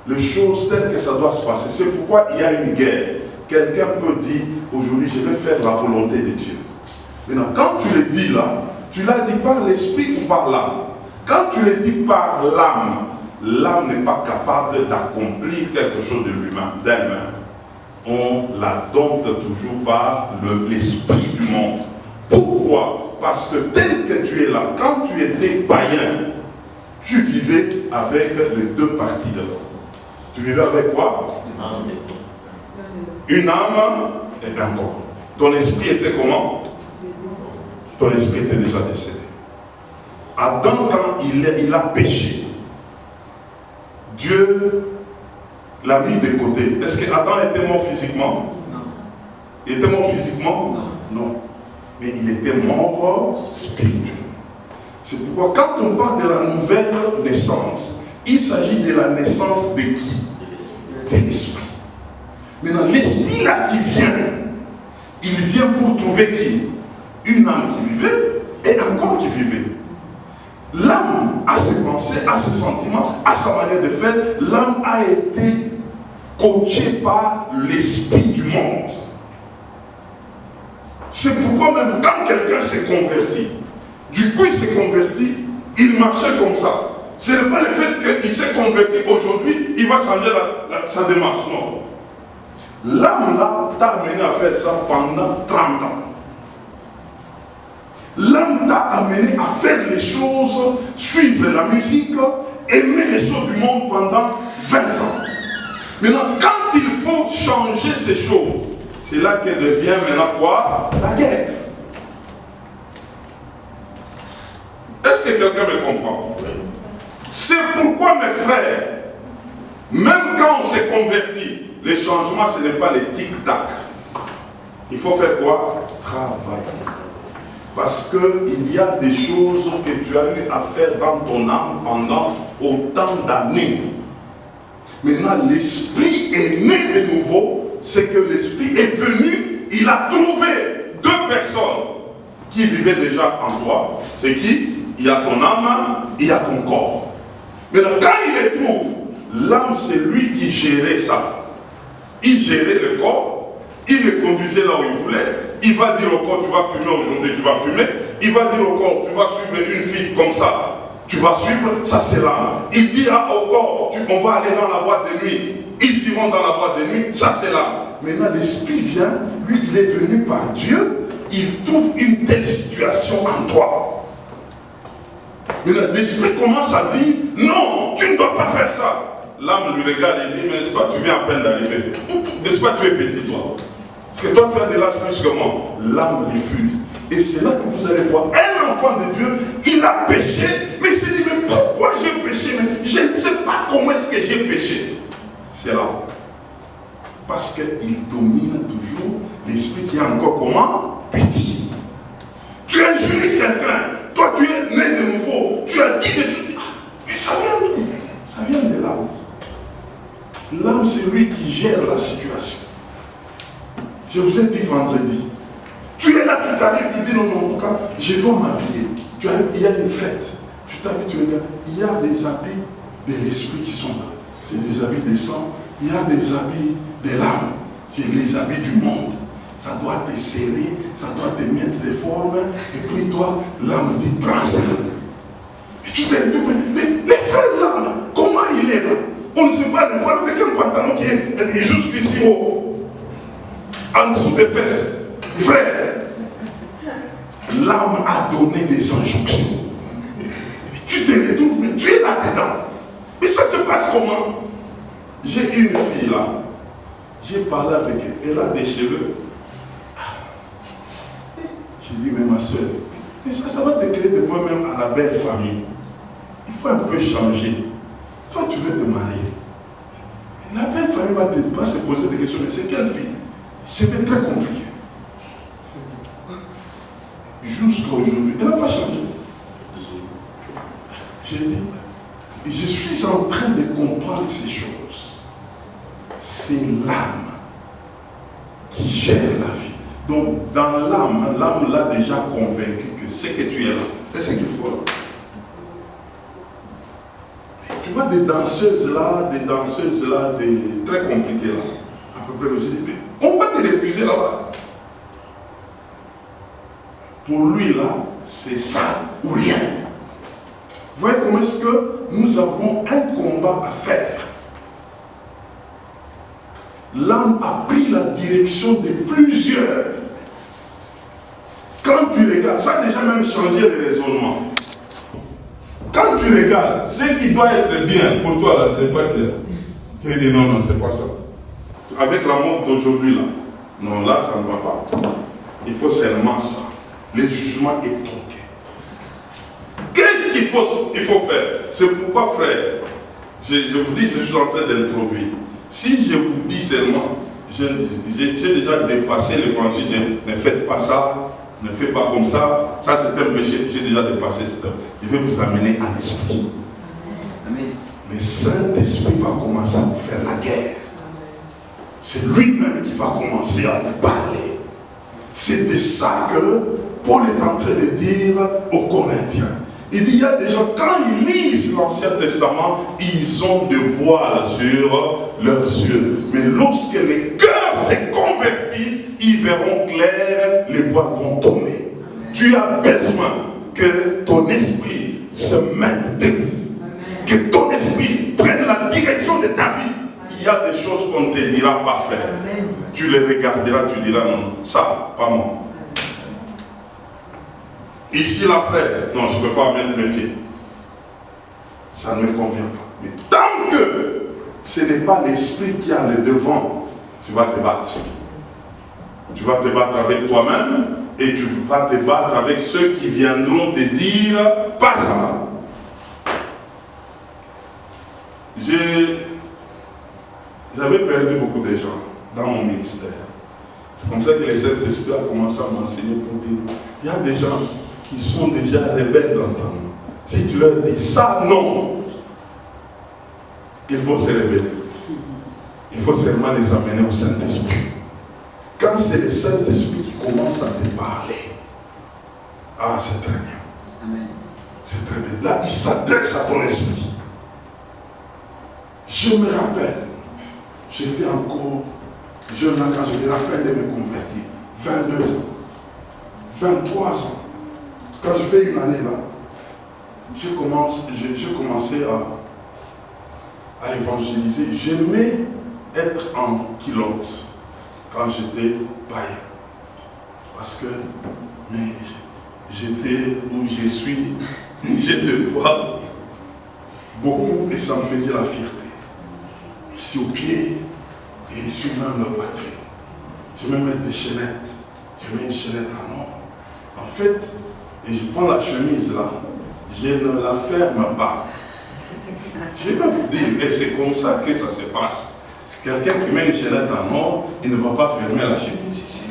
les choses telles que ça doit se passer. C'est pourquoi il y a une guerre. Quelqu'un peut dire, aujourd'hui, je vais faire la volonté de Dieu. Maintenant, quand tu le dis là, tu l'as dit par l'esprit ou par l'âme? Quand tu le dis par l'âme, l'âme n'est pas capable d'accomplir quelque chose de l'humain, d'elle-même. On la dompte toujours par l'esprit du monde. Pourquoi? Parce que tel que tu es là, quand tu étais païen, tu vivais avec les deux parties de l'homme. Tu vivais avec quoi? Une âme et un corps. Ton esprit était comment? Ton esprit était déjà décédé. Adam, quand il a péché, Dieu l'a mis de côté. Est-ce que Adam était mort physiquement? Non. Il était mort physiquement? Non. Mais il était mort spirituellement. C'est pourquoi quand on parle de la nouvelle naissance, il s'agit de la naissance de qui? De l'esprit. Maintenant, l'esprit là qui vient, il vient pour trouver qui? Une âme qui vivait et un corps qui vivait. L'âme a ses pensées, a ses sentiments, a sa manière de faire. L'âme a été coachée par l'esprit du monde. C'est pourquoi même quand quelqu'un s'est converti, du coup il s'est converti, il marchait comme ça. Ce n'est pas le fait qu'il s'est converti aujourd'hui, il va changer sa démarche. Non. L'âme là t'a amené à faire ça pendant 30 ans. L'âme t'a amené à faire les choses, suivre la musique, aimer les choses du monde pendant 20 ans. Maintenant, quand il faut changer ces choses, c'est là qu'elle devient maintenant quoi? La guerre. Est-ce que quelqu'un me comprend? C'est pourquoi mes frères, même quand on s'est converti, les changements ce n'est pas les tic-tac. Il faut faire quoi? Travailler. Parce qu'il y a des choses que tu as eu à faire dans ton âme pendant autant d'années. Maintenant, l'esprit est né de nouveau. C'est que l'esprit est venu, il a trouvé deux personnes qui vivaient déjà en toi. C'est qui? Il y a ton âme, il y a ton corps. Maintenant, quand il les trouve, l'âme, c'est lui qui gérait ça. Il gérait le corps, il le conduisait là où il voulait. Il va dire au corps, tu vas fumer aujourd'hui, tu vas fumer. Il va dire au corps, tu vas suivre une fille comme ça, tu vas suivre, ça c'est l'âme. Il dit au corps, on va aller dans la boîte de nuit. Ils iront dans la boîte de nuit, ça c'est l'âme. Maintenant l'esprit vient, lui il est venu par Dieu, il trouve une telle situation en toi. Maintenant l'esprit commence à dire, non, tu ne dois pas faire ça. L'âme lui regarde et dit, mais toi tu viens à peine d'arriver. N'est-ce pas, tu es petit toi? Parce que toi tu as de l'âge plus que moi. L'âme refuse. Et c'est là que vous allez voir un enfant de Dieu, il a péché, mais il s'est dit, mais pourquoi j'ai péché? Mais je ne sais pas comment est-ce que j'ai péché. C'est là. Parce qu'il domine toujours l'esprit qui est encore comment? Petit. Tu as injurié quelqu'un, toi tu es né de nouveau, tu as dit des choses. Ah, mais ça vient d'où? Ça vient de l'âme. L'âme, c'est lui qui gère la situation. Je vous ai dit vendredi. Tu es là, tu t'arrives, tu dis non, non, en tout cas, je dois m'habiller. Tu arrives, il y a une fête. Tu t'habilles, tu regardes. Il y a des habits de l'esprit qui sont là. C'est des habits des sangs. Il y a des habits de l'âme. C'est les habits du monde. Ça doit te serrer, ça doit te mettre des formes. Et puis toi, l'âme dit, prends ça. Et tu te dis, mais les frères là, comment il est là? On ne sait pas le voir avec un pantalon qui est jusqu'ici haut. En dessous des fesses. Frère, l'âme a donné des injonctions. Tu te retrouves, mais tu es là-dedans. Mais ça se passe comment? J'ai une fille là. J'ai parlé avec elle. Elle a des cheveux. J'ai dit, mais ma soeur, mais ça va te créer des problèmes à la belle famille. Il faut un peu changer. Toi, tu veux te marier. La belle famille va se poser des questions. Mais c'est quelle fille? C'est très compliqué. Jusqu'à aujourd'hui, elle n'a pas changé. J'ai dit, je suis en train de comprendre ces choses. C'est l'âme qui gère la vie. Donc, dans l'âme, l'âme l'a déjà convaincu que c'est que tu es là. C'est ce qu'il faut. Tu vois des danseuses là, des très compliquées là. À peu près, je dis, on va te refuser là-bas. Pour lui là, c'est ça ou rien. Vous voyez comment est-ce que nous avons un combat à faire. L'âme a pris la direction de plusieurs. Quand tu regardes, ça a déjà même changé le raisonnement. Quand tu regardes, ce qui doit être bien pour toi là, ce n'est pas clair. Tu dis non, non, c'est pas ça. Avec la mode d'aujourd'hui là, non, là ça ne va pas. Il faut seulement ça. Le jugement est tronqué. Qu'est-ce qu'il faut faire? C'est pourquoi, frère, je vous dis, je suis en train d'introduire. Si je vous dis seulement, j'ai déjà dépassé l'évangile, ne faites pas ça, ne faites pas comme ça, ça c'est un péché, j'ai déjà dépassé ça. Je vais vous amener en esprit. Amen. Le Saint-Esprit va commencer à vous faire la guerre. C'est lui-même qui va commencer à vous parler. C'est de ça que Paul est en train de dire aux Corinthiens. Il dit, il y a des gens, quand ils lisent l'Ancien Testament, ils ont des voiles sur leurs yeux. Mais lorsque le cœur s'est converti, ils verront clair, les voiles vont tomber. Tu as besoin que ton esprit se mette debout. Que ton esprit prenne la direction de ta vie. Il y a des choses qu'on ne te dira pas faire. Tu les regarderas, tu diras non, ça, pas moi. Ici, la frère, non, je ne peux pas mettre mes pieds. Ça ne me convient pas. Mais tant que ce n'est pas l'esprit qui a le devant, tu vas te battre. Tu vas te battre avec toi-même et tu vas te battre avec ceux qui viendront te dire pas ça. J'avais perdu beaucoup de gens dans mon ministère. C'est comme ça que le Saint-Esprit a commencé à m'enseigner pour dire il y a des gens qui sont déjà rebelles d'entendre. Si tu leur dis ça, non, il faut se révéler. Il faut seulement les amener au Saint-Esprit. Quand c'est le Saint-Esprit qui commence à te parler, ah, c'est très bien. C'est très bien. Là, il s'adresse à ton esprit. Je me rappelle, j'étais encore jeune quand je me rappelle de me convertir. 22 ans, 23 ans. Quand je fais une année là, j'ai commencé à évangéliser. J'aimais être en culotte quand j'étais païen. Parce que j'étais où je suis, j'étais pas beaucoup et ça me faisait la fierté. Je suis au pied et je suis même la poitrine. Je me mets des chaînettes. Je mets une chaînette en or. En fait, et je prends la chemise là, je ne la ferme pas. Je vais vous dire, et c'est comme ça que ça se passe. Quelqu'un qui met une chaînette en or, il ne va pas fermer la chemise ici.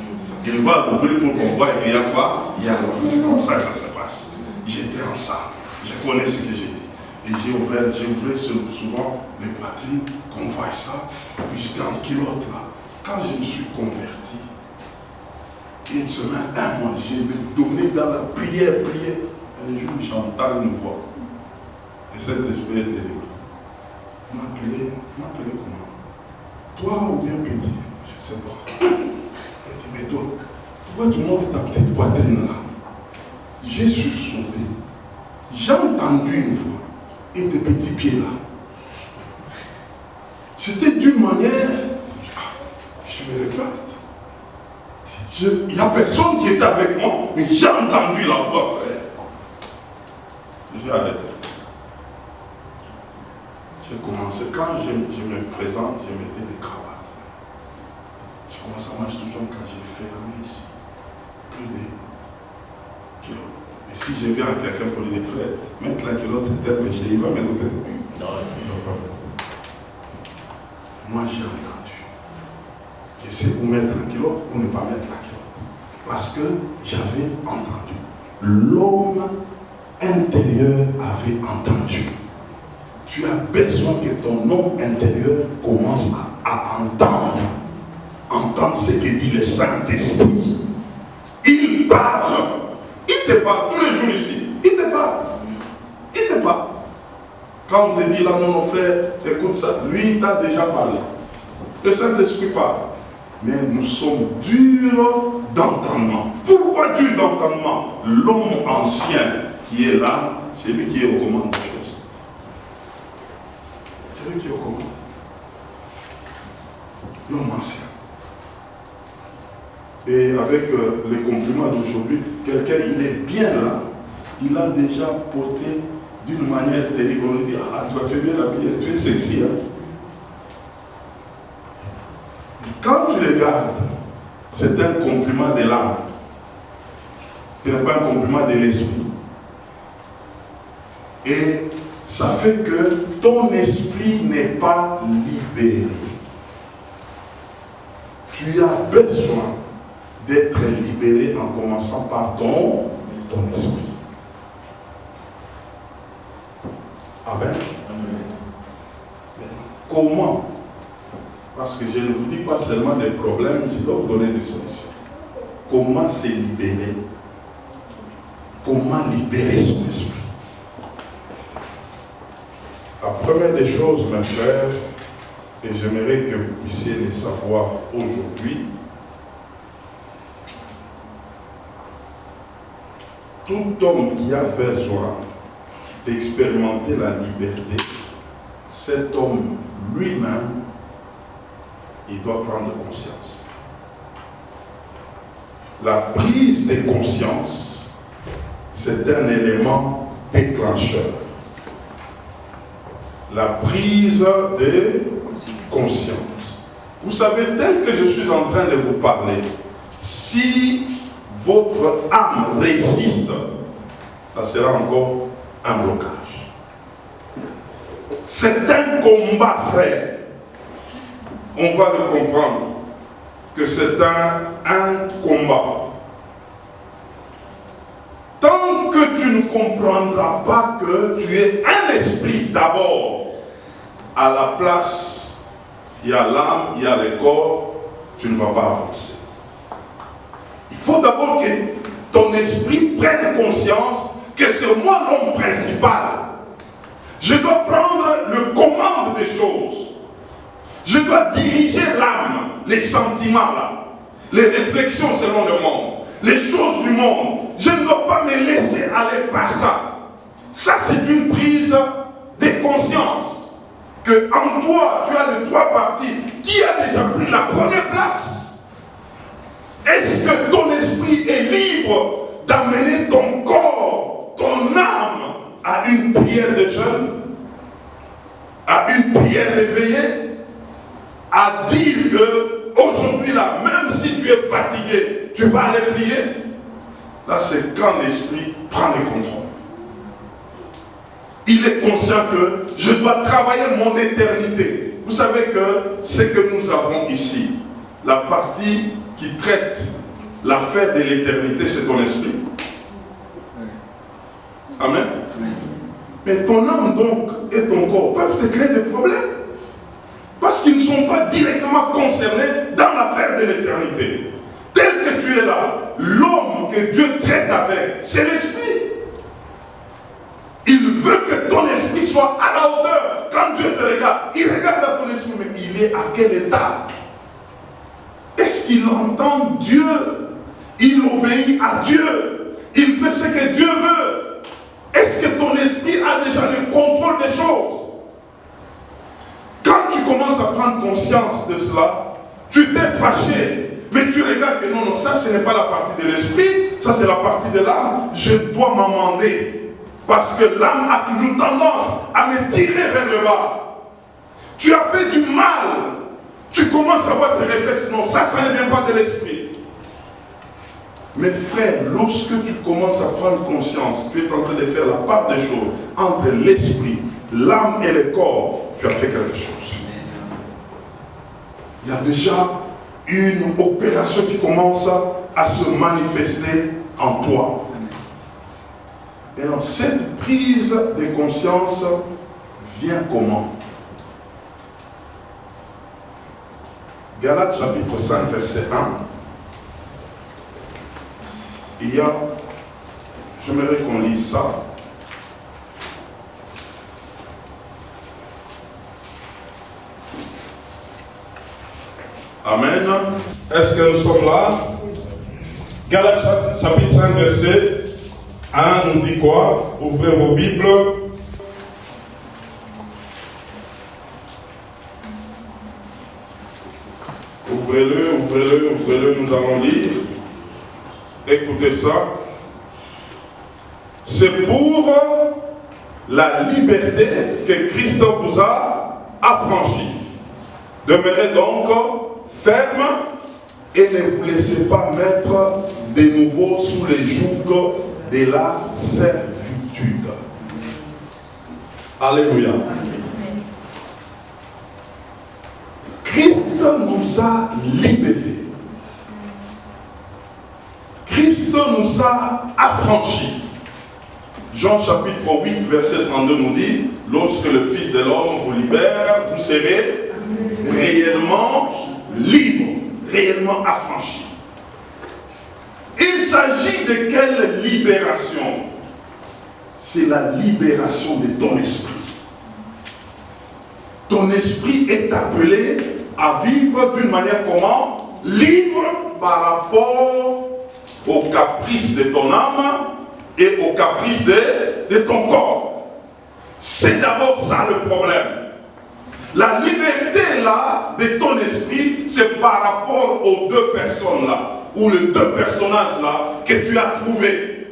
Il va ouvrir pour qu'on voit qu'il y a quoi? Il y a l'or. C'est comme ça que ça se passe. J'étais en ça. Je connais ce que j'ai dit. Et j'ai ouvert souvent les poitrines, qu'on voit ça. Et puis j'étais en culotte là. Quand je me suis converti, une semaine, un mois, je me donnais dans la prière. Un jour, j'entends une voix. Et cet esprit était libre. Il m'a appelé comment? Toi ou bien petit? Je ne sais pas. Je dis, mais toi, pourquoi tu montes ta petite poitrine là? J'ai sursauté. J'ai entendu une voix. Et tes petits pieds là. C'était d'une manière, je me regarde. Il n'y a personne qui était avec moi, mais j'ai entendu la voix, frère. J'ai arrêté. J'ai commencé, quand je me présente, je mettais des cravates. Je commence à marcher toujours quand j'ai fermé ici. Plus de kilos. Et si je viens à quelqu'un pour lui dire, frère, mettre la culotte c'est tel péché, il va m'écouter. Non, il ne va pas. Moi j'ai entendu. Je sais où mettre la culotte ou ne pas mettre la culotte. Parce que j'avais entendu. L'homme intérieur avait entendu. Tu as besoin que ton homme intérieur commence à entendre. Entendre ce que dit le Saint-Esprit. Il parle. Il te parle tous les jours ici. Il te parle. Il te parle. Quand on te dit là, non, mon frère, écoute ça. Lui, il t'a déjà parlé. Le Saint-Esprit parle. Mais nous sommes durs d'entendement. Pourquoi durs d'entendement? L'homme ancien qui est là, c'est lui qui est aux commandes des choses. C'est lui qui est aux commandes. L'homme ancien. Et avec les compliments d'aujourd'hui, quelqu'un, il est bien là. Il a déjà porté d'une manière terrible. On lui dit, ah, tu es bien habillé, tu es sexy. Hein? Quand tu regardes, c'est un compliment de l'âme. Ce n'est pas un compliment de l'esprit. Et ça fait que ton esprit n'est pas libéré. Tu as besoin d'être libéré en commençant par ton esprit. Amen. Comment? Parce que je ne vous dis pas seulement des problèmes, je dois vous donner des solutions. Comment se libérer? Comment libérer son esprit? La première des choses, mes frères, et j'aimerais que vous puissiez les savoir aujourd'hui, tout homme qui a besoin d'expérimenter la liberté, cet homme lui-même, il doit prendre conscience. La prise de conscience, c'est un élément déclencheur. La prise de conscience. Vous savez, tel que je suis en train de vous parler, si votre âme résiste, ça sera encore un blocage. C'est un combat, frère. On va le comprendre que c'est un combat. Tant que tu ne comprendras pas que tu es un esprit d'abord, à la place, il y a l'âme, il y a le corps, tu ne vas pas avancer. Il faut d'abord que ton esprit prenne conscience que c'est moi l'homme principal. Je dois prendre le commande des choses. Je dois diriger l'âme, les sentiments là, les réflexions selon le monde, les choses du monde. Je ne dois pas me laisser aller par ça. Ça, c'est une prise de conscience. Que en toi, tu as les trois parties. Qui a déjà pris la première place? Est-ce que ton esprit est libre d'amener ton corps, ton âme à une prière de jeûne, à une prière d'éveillé, à dire que aujourd'hui là, même si tu es fatigué, tu vas aller prier? Là, c'est quand l'esprit prend le contrôle. Il est conscient que je dois travailler mon éternité. Vous savez que ce que nous avons ici, la partie qui traite l'affaire de l'éternité, c'est ton esprit. Amen. Mais ton âme donc et ton corps peuvent te créer des problèmes. Parce qu'ils ne sont pas directement concernés dans l'affaire de l'éternité. Tel que tu es là, l'homme que Dieu traite avec, c'est l'esprit. Il veut que ton esprit soit à la hauteur. Quand Dieu te regarde, il regarde à ton esprit, mais il est à quel état? Est-ce qu'il entend Dieu? Il obéit à Dieu. Il fait ce que Dieu veut. Est-ce que ton esprit a déjà le contrôle des choses? Quand tu commences à prendre conscience de cela, tu t'es fâché, mais tu regardes que non, ça ce n'est pas la partie de l'esprit, ça c'est la partie de l'âme, je dois m'amender. Parce que l'âme a toujours tendance à me tirer vers le bas. Tu as fait du mal, tu commences à avoir ces réflexes, non, ça ne vient pas de l'esprit. Mais frère, lorsque tu commences à prendre conscience, tu es en train de faire la part des choses entre l'esprit, l'âme et le corps, tu as fait quelque chose. Il y a déjà une opération qui commence à se manifester en toi. Et donc, cette prise de conscience vient comment? Galates chapitre 5, verset 1. Il y a, j'aimerais qu'on lise ça. Amen. Est-ce que nous sommes là? Galates chapitre 5, verset 1 nous dit quoi? Ouvrez vos Bibles. Ouvrez-le, nous allons lire. Écoutez ça. C'est pour la liberté que Christ vous a affranchi. Demeurez donc ferme et ne vous laissez pas mettre de nouveau sous les jougs de la servitude. Alléluia. Christ nous a libérés. Christ nous a affranchis. Jean chapitre 8, verset 32 nous dit, lorsque le Fils de l'homme vous libère, vous serez réellement libre, réellement affranchi. Il s'agit de quelle libération? C'est la libération de ton esprit. Ton esprit est appelé à vivre d'une manière comment? Libre par rapport aux caprices de ton âme, et aux caprices de ton corps. C'est d'abord ça le problème. La liberté là de ton esprit, c'est par rapport aux deux personnes là, ou les deux personnages là que tu as trouvés.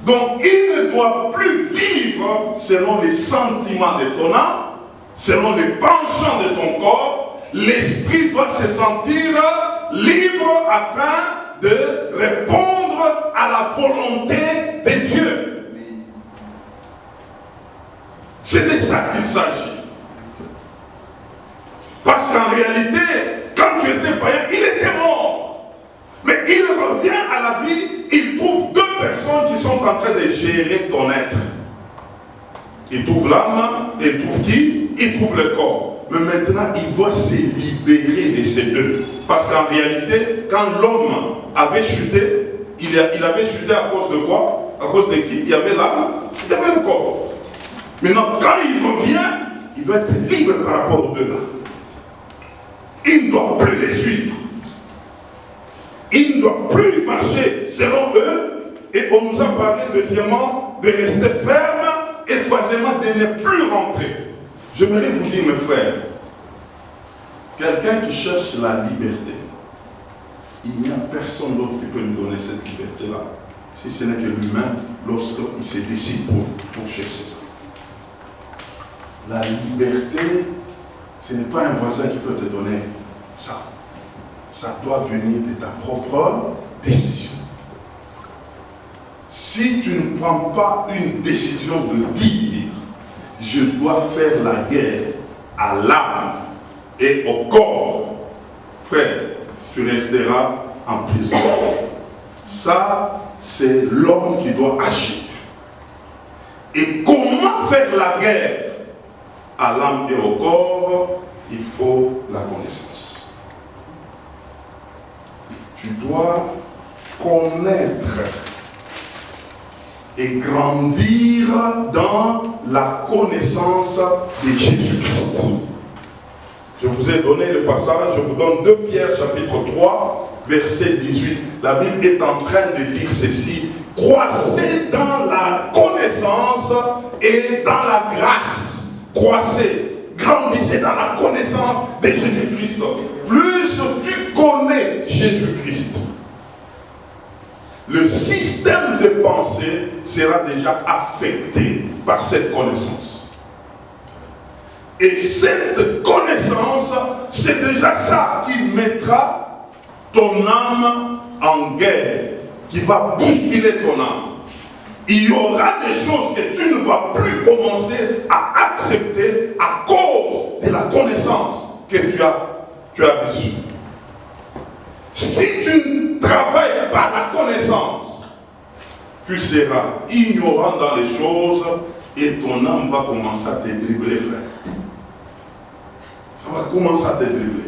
Donc il ne doit plus vivre selon les sentiments de ton âme, selon les penchants de ton corps. L'esprit doit se sentir libre afin de répondre à la volonté de Dieu. C'est de ça qu'il s'agit. Parce qu'en réalité, quand tu étais païen, il était mort. Mais il revient à la vie, il trouve deux personnes qui sont en train de gérer ton être. Il trouve l'âme, et il trouve qui? Il trouve le corps. Mais maintenant, il doit se libérer de ces deux. Parce qu'en réalité, quand l'homme avait chuté, il avait chuté à cause de quoi? À cause de qui? Il y avait l'âme, il y avait le corps. Maintenant, quand il revient, il doit être libre par rapport aux deux là. Il ne doit plus les suivre. Il ne doit plus marcher selon eux. Et on nous a parlé deuxièmement de rester ferme et troisièmement de ne plus rentrer. J'aimerais vous dire, mes frères, quelqu'un qui cherche la liberté, il n'y a personne d'autre qui peut lui donner cette liberté-là, si ce n'est que lui-même, lorsqu'il se décide pour chercher ça. La liberté, ce n'est pas un voisin qui peut te donner ça. Ça doit venir de ta propre décision. Si tu ne prends pas une décision de dire, je dois faire la guerre à l'âme et au corps, frère, tu resteras en prison. Ça, c'est l'homme qui doit agir. Et comment faire la guerre à l'âme et au corps? Il faut la connaissance. Tu dois connaître et grandir dans la connaissance de Jésus-Christ. Je vous ai donné le passage, je vous donne 2 Pierre chapitre 3, verset 18. La Bible est en train de dire ceci: croissez dans la connaissance et dans la grâce. Croissez, grandissez dans la connaissance de Jésus-Christ. Plus tu connais Jésus-Christ, le système de pensée sera déjà affecté par cette connaissance. Et cette connaissance, c'est déjà ça qui mettra ton âme en guerre, qui va bousculer ton âme. Il y aura des choses que tu ne vas plus commencer à accepter à cause de la connaissance que tu as reçue. Si tu ne travailles pas la connaissance, tu seras ignorant dans les choses et ton âme va commencer à te dribbler, frère. Ça va commencer à te dribbler.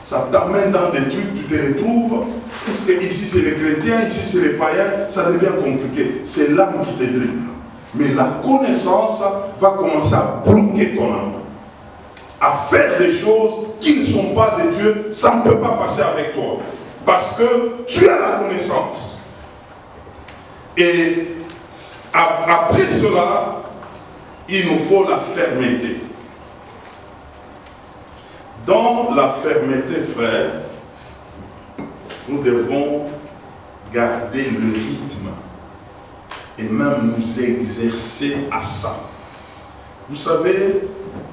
Ça t'amène dans des trucs, tu te retrouves. Est-ce que ici c'est les chrétiens, ici c'est les païens, ça devient compliqué. C'est l'âme qui te dribble. Mais la connaissance va commencer à bloquer ton âme, à faire des choses qui ne sont pas de Dieu. Ça ne peut pas passer avec toi. Parce que tu as la connaissance. Et après cela, il nous faut la fermeté. Dans la fermeté, frère, nous devons garder le rythme et même nous exercer à ça. Vous savez,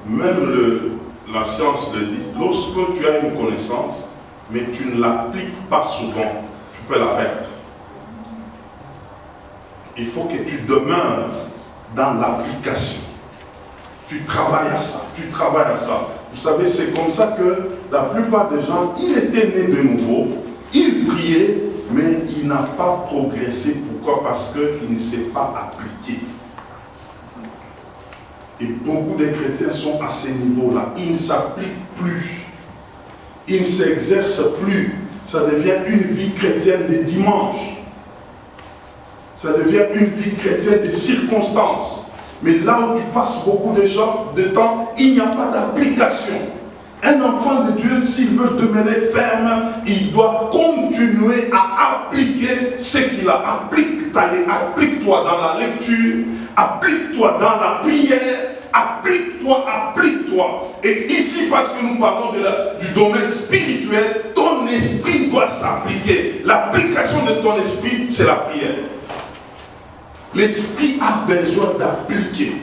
même la science le dit, lorsque tu as une connaissance, mais tu ne l'appliques pas souvent, tu peux la perdre. Il faut que tu demeures dans l'application. Tu travailles à ça, tu travailles à ça. Vous savez, c'est comme ça que la plupart des gens, ils étaient nés de nouveau, ils priaient, mais il n'a pas progressé. Pourquoi? Parce qu'il ne s'est pas appliqué. Et beaucoup de chrétiens sont à ce niveau-là. Ils ne s'appliquent plus. Ils ne s'exercent plus. Ça devient une vie chrétienne de dimanche. Ça devient une vie chrétienne de circonstances. Mais là où tu passes beaucoup de temps, il n'y a pas d'application. Un enfant de Dieu, s'il veut demeurer ferme, il doit continuer à appliquer ce qu'il a. Applique-toi dans la lecture, applique-toi dans la prière, applique-toi. Et ici, parce que nous parlons du domaine spirituel, ton esprit doit s'appliquer. L'application de ton esprit, c'est la prière. L'esprit a besoin d'appliquer.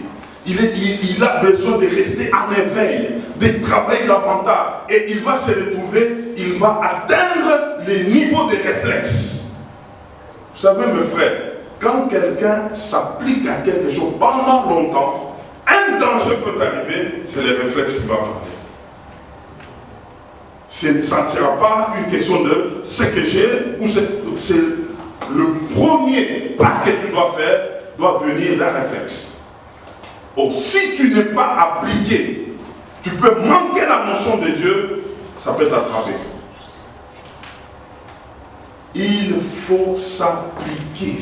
Il a besoin de rester en éveil, de travailler davantage. Et il va se retrouver, il va atteindre les niveaux de réflexes. Vous savez, mes frères, quand quelqu'un s'applique à quelque chose pendant longtemps, un danger peut arriver, c'est les réflexes qui vont parler. Ça ne sera pas une question de ce que j'ai, ou c'est le premier pas que tu dois faire, doit venir d'un réflexe. Donc, si tu n'es pas appliqué, tu peux manquer la notion de Dieu, ça peut t'attraper. Il faut s'appliquer.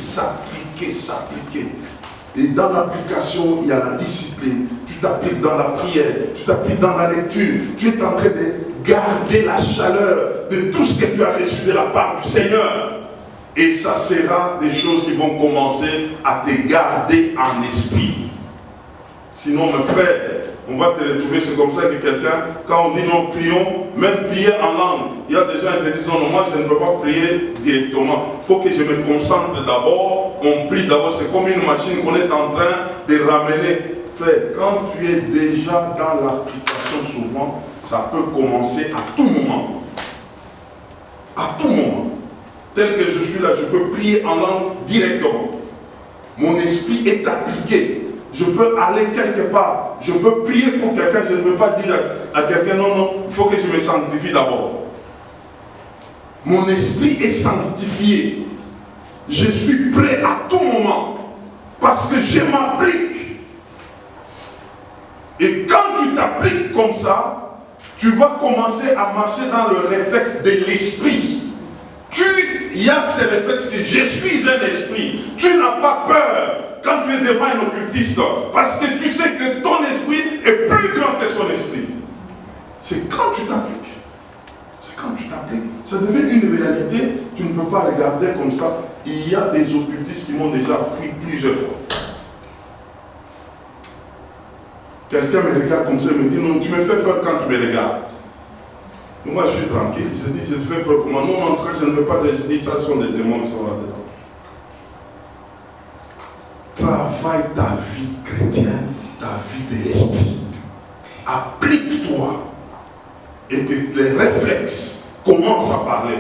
Et dans l'application, il y a la discipline. Tu t'appliques dans la prière, tu t'appliques dans la lecture. Tu es en train de garder la chaleur de tout ce que tu as reçu de la part du Seigneur. Et ça sera des choses qui vont commencer à te garder en esprit. Sinon, mes frères, on va te retrouver, c'est comme ça que quelqu'un, quand on dit non, prions, même prier en langue, il y a des gens qui disent non, moi je ne peux pas prier directement. Il faut que je me concentre d'abord, on prie d'abord, c'est comme une machine qu'on est en train de ramener. Frère, quand tu es déjà dans l'application souvent, ça peut commencer à tout moment. À tout moment. Tel que je suis là, je peux prier en langue directement. Mon esprit est appliqué. Je peux aller quelque part. Je peux prier pour quelqu'un. Je ne veux pas dire à quelqu'un, non, il faut que je me sanctifie d'abord. Mon esprit est sanctifié. Je suis prêt à tout moment. Parce que je m'applique. Et quand tu t'appliques comme ça, tu vas commencer à marcher dans le réflexe de l'esprit. Il y a ce réflexe que je suis un esprit. Tu n'as pas peur quand tu es devant un occultiste, parce que tu sais que ton esprit est plus grand que son esprit. C'est quand tu t'appliques. C'est quand tu t'appliques. Ça devient une réalité. Tu ne peux pas regarder comme ça. Il y a des occultistes qui m'ont déjà fui plusieurs fois. Quelqu'un me regarde comme ça et me dit, non, tu me fais peur quand tu me regardes. Moi, je suis tranquille. Je dis, je te fais peur comment? Non, en tout cas, je ne veux pas. Je dis, ça sont des démons qui sont là-dedans. Travaille ta vie chrétienne, ta vie de l'esprit. Applique-toi. Et que les réflexes commencent à parler.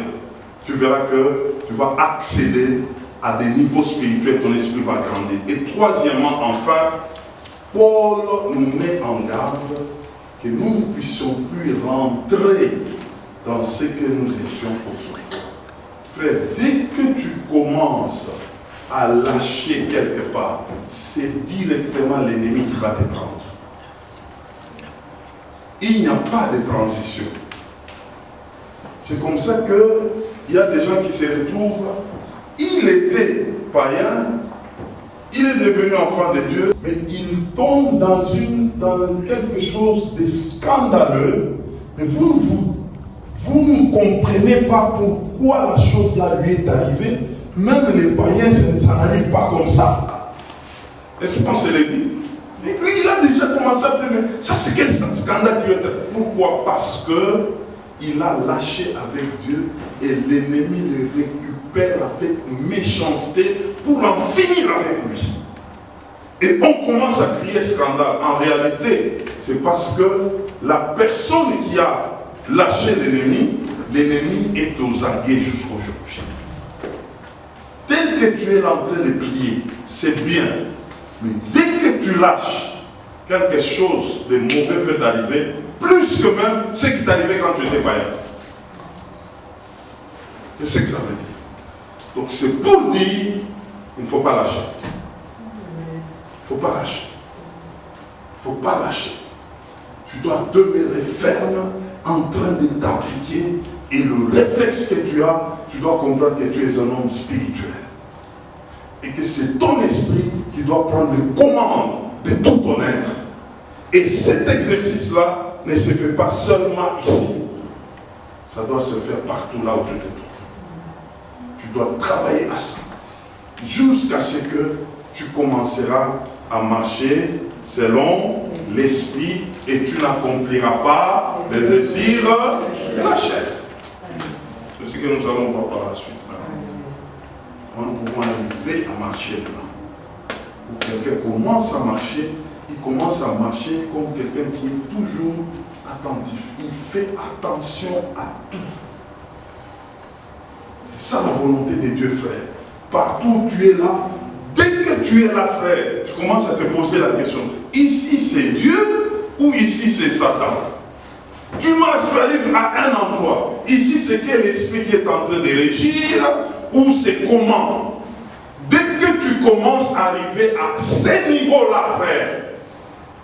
Tu verras que tu vas accéder à des niveaux spirituels, ton esprit va grandir. Et troisièmement, enfin, Paul nous met en garde que nous ne puissions plus rentrer dans ce que nous étions autrefois. Frère, dès que tu commences à lâcher quelque part, c'est directement l'ennemi qui va te prendre. Il n'y a pas de transition. C'est comme ça qu'il y a des gens qui se retrouvent. Il était païen, il est devenu enfant de Dieu, mais il tombe dans quelque chose de scandaleux. Mais vous ne comprenez pas pourquoi la chose là lui est arrivée. Même les païens, ça n'arrive pas comme ça. Est-ce qu'on se l'est dit? Mais lui, il a déjà commencé à dire, mais ça c'est quel scandale qui lui est arrivé? Pourquoi? Parce que il a lâché avec Dieu et l'ennemi le récupère avec méchanceté pour en finir avec lui. Et on commence à crier scandale. En réalité, c'est parce que la personne qui a lâché l'ennemi est aux aguets jusqu'aujourd'hui. Tel que tu es en train de prier, c'est bien. Mais dès que tu lâches, quelque chose de mauvais peut t'arriver, plus que même ce qui t'arrivait quand tu étais païen. C'est ce que ça veut dire. Donc c'est pour dire, il ne faut pas lâcher. Il ne faut pas lâcher. Il ne faut pas lâcher. Tu dois demeurer ferme, en train de t'appliquer, et le réflexe que tu as, tu dois comprendre que tu es un homme spirituel. Et que c'est ton esprit qui doit prendre les commandes de tout ton être. Et cet exercice-là ne se fait pas seulement ici. Ça doit se faire partout là où tu te trouves. Tu dois travailler à ça. Jusqu'à ce que tu commenceras à marcher selon l'esprit et tu n'accompliras pas les désirs de la chair. C'est ce que nous allons voir par la suite. Nous pouvons arriver à marcher maintenant. Où quelqu'un commence à marcher, il commence à marcher comme quelqu'un qui est toujours attentif. Il fait attention à tout. C'est ça la volonté de Dieu, frère. Partout où tu es là, dès que tu es là, frère, tu commences à te poser la question. Ici c'est Dieu ou ici c'est Satan? Tu marches, tu arrives à un endroit. Ici c'est quel esprit qui est en train de régir ou c'est comment? Dès que tu commences à arriver à ce niveau-là, frère,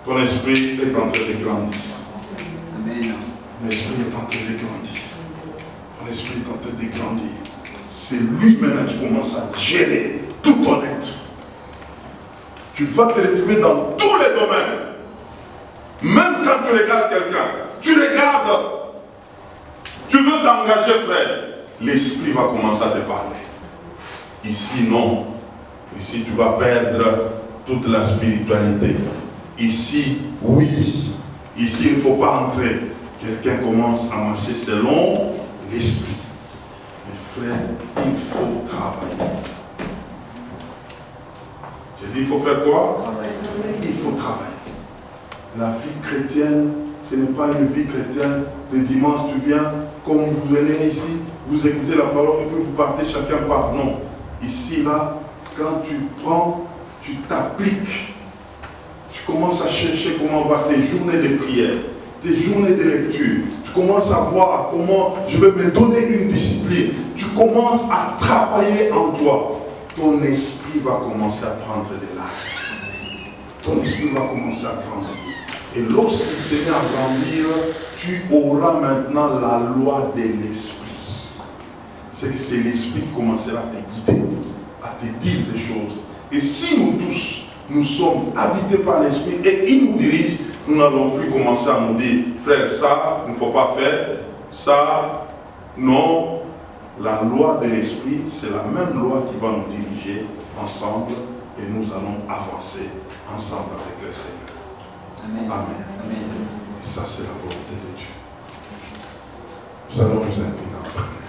ton esprit est en train de grandir. Amen. Ton esprit est en train de grandir. Ton esprit est en train de grandir. C'est lui maintenant qui commence à gérer tout ton être. Tu vas te retrouver dans tous les domaines. Même quand tu regardes quelqu'un, tu regardes, tu veux t'engager, frère, l'esprit va commencer à te parler. Ici, non. Ici, tu vas perdre toute la spiritualité. Ici, oui. Ici, il ne faut pas entrer. Quelqu'un commence à marcher selon l'esprit. Mais frère, il faut travailler. J'ai dit, il faut faire quoi? Il faut travailler. La vie chrétienne, ce n'est pas une vie chrétienne. Le dimanche, tu viens, comme vous venez ici, vous écoutez la parole et puis vous partez, chacun part. Non. Ici, là, quand tu prends, tu t'appliques. Tu commences à chercher comment va tes journées de prière, tes journées de lecture. Tu commences à voir comment je vais me donner une discipline. Tu commences à travailler en toi. Ton esprit va commencer à prendre de l'âge. Ton esprit va commencer à grandir. Et lorsqu'il se met à grandir, tu auras maintenant la loi de l'esprit. C'est que c'est l'esprit qui commencera à te guider, à te dire des choses. Et si nous tous, nous sommes habités par l'esprit et il nous dirige, nous n'allons plus commencer à nous dire, frère, ça, il ne faut pas faire, ça, non. La loi de l'esprit, c'est la même loi qui va nous diriger ensemble et nous allons avancer ensemble avec le Seigneur. Amen. Amen. Amen. Et ça, c'est la volonté de Dieu. Nous allons nous incliner.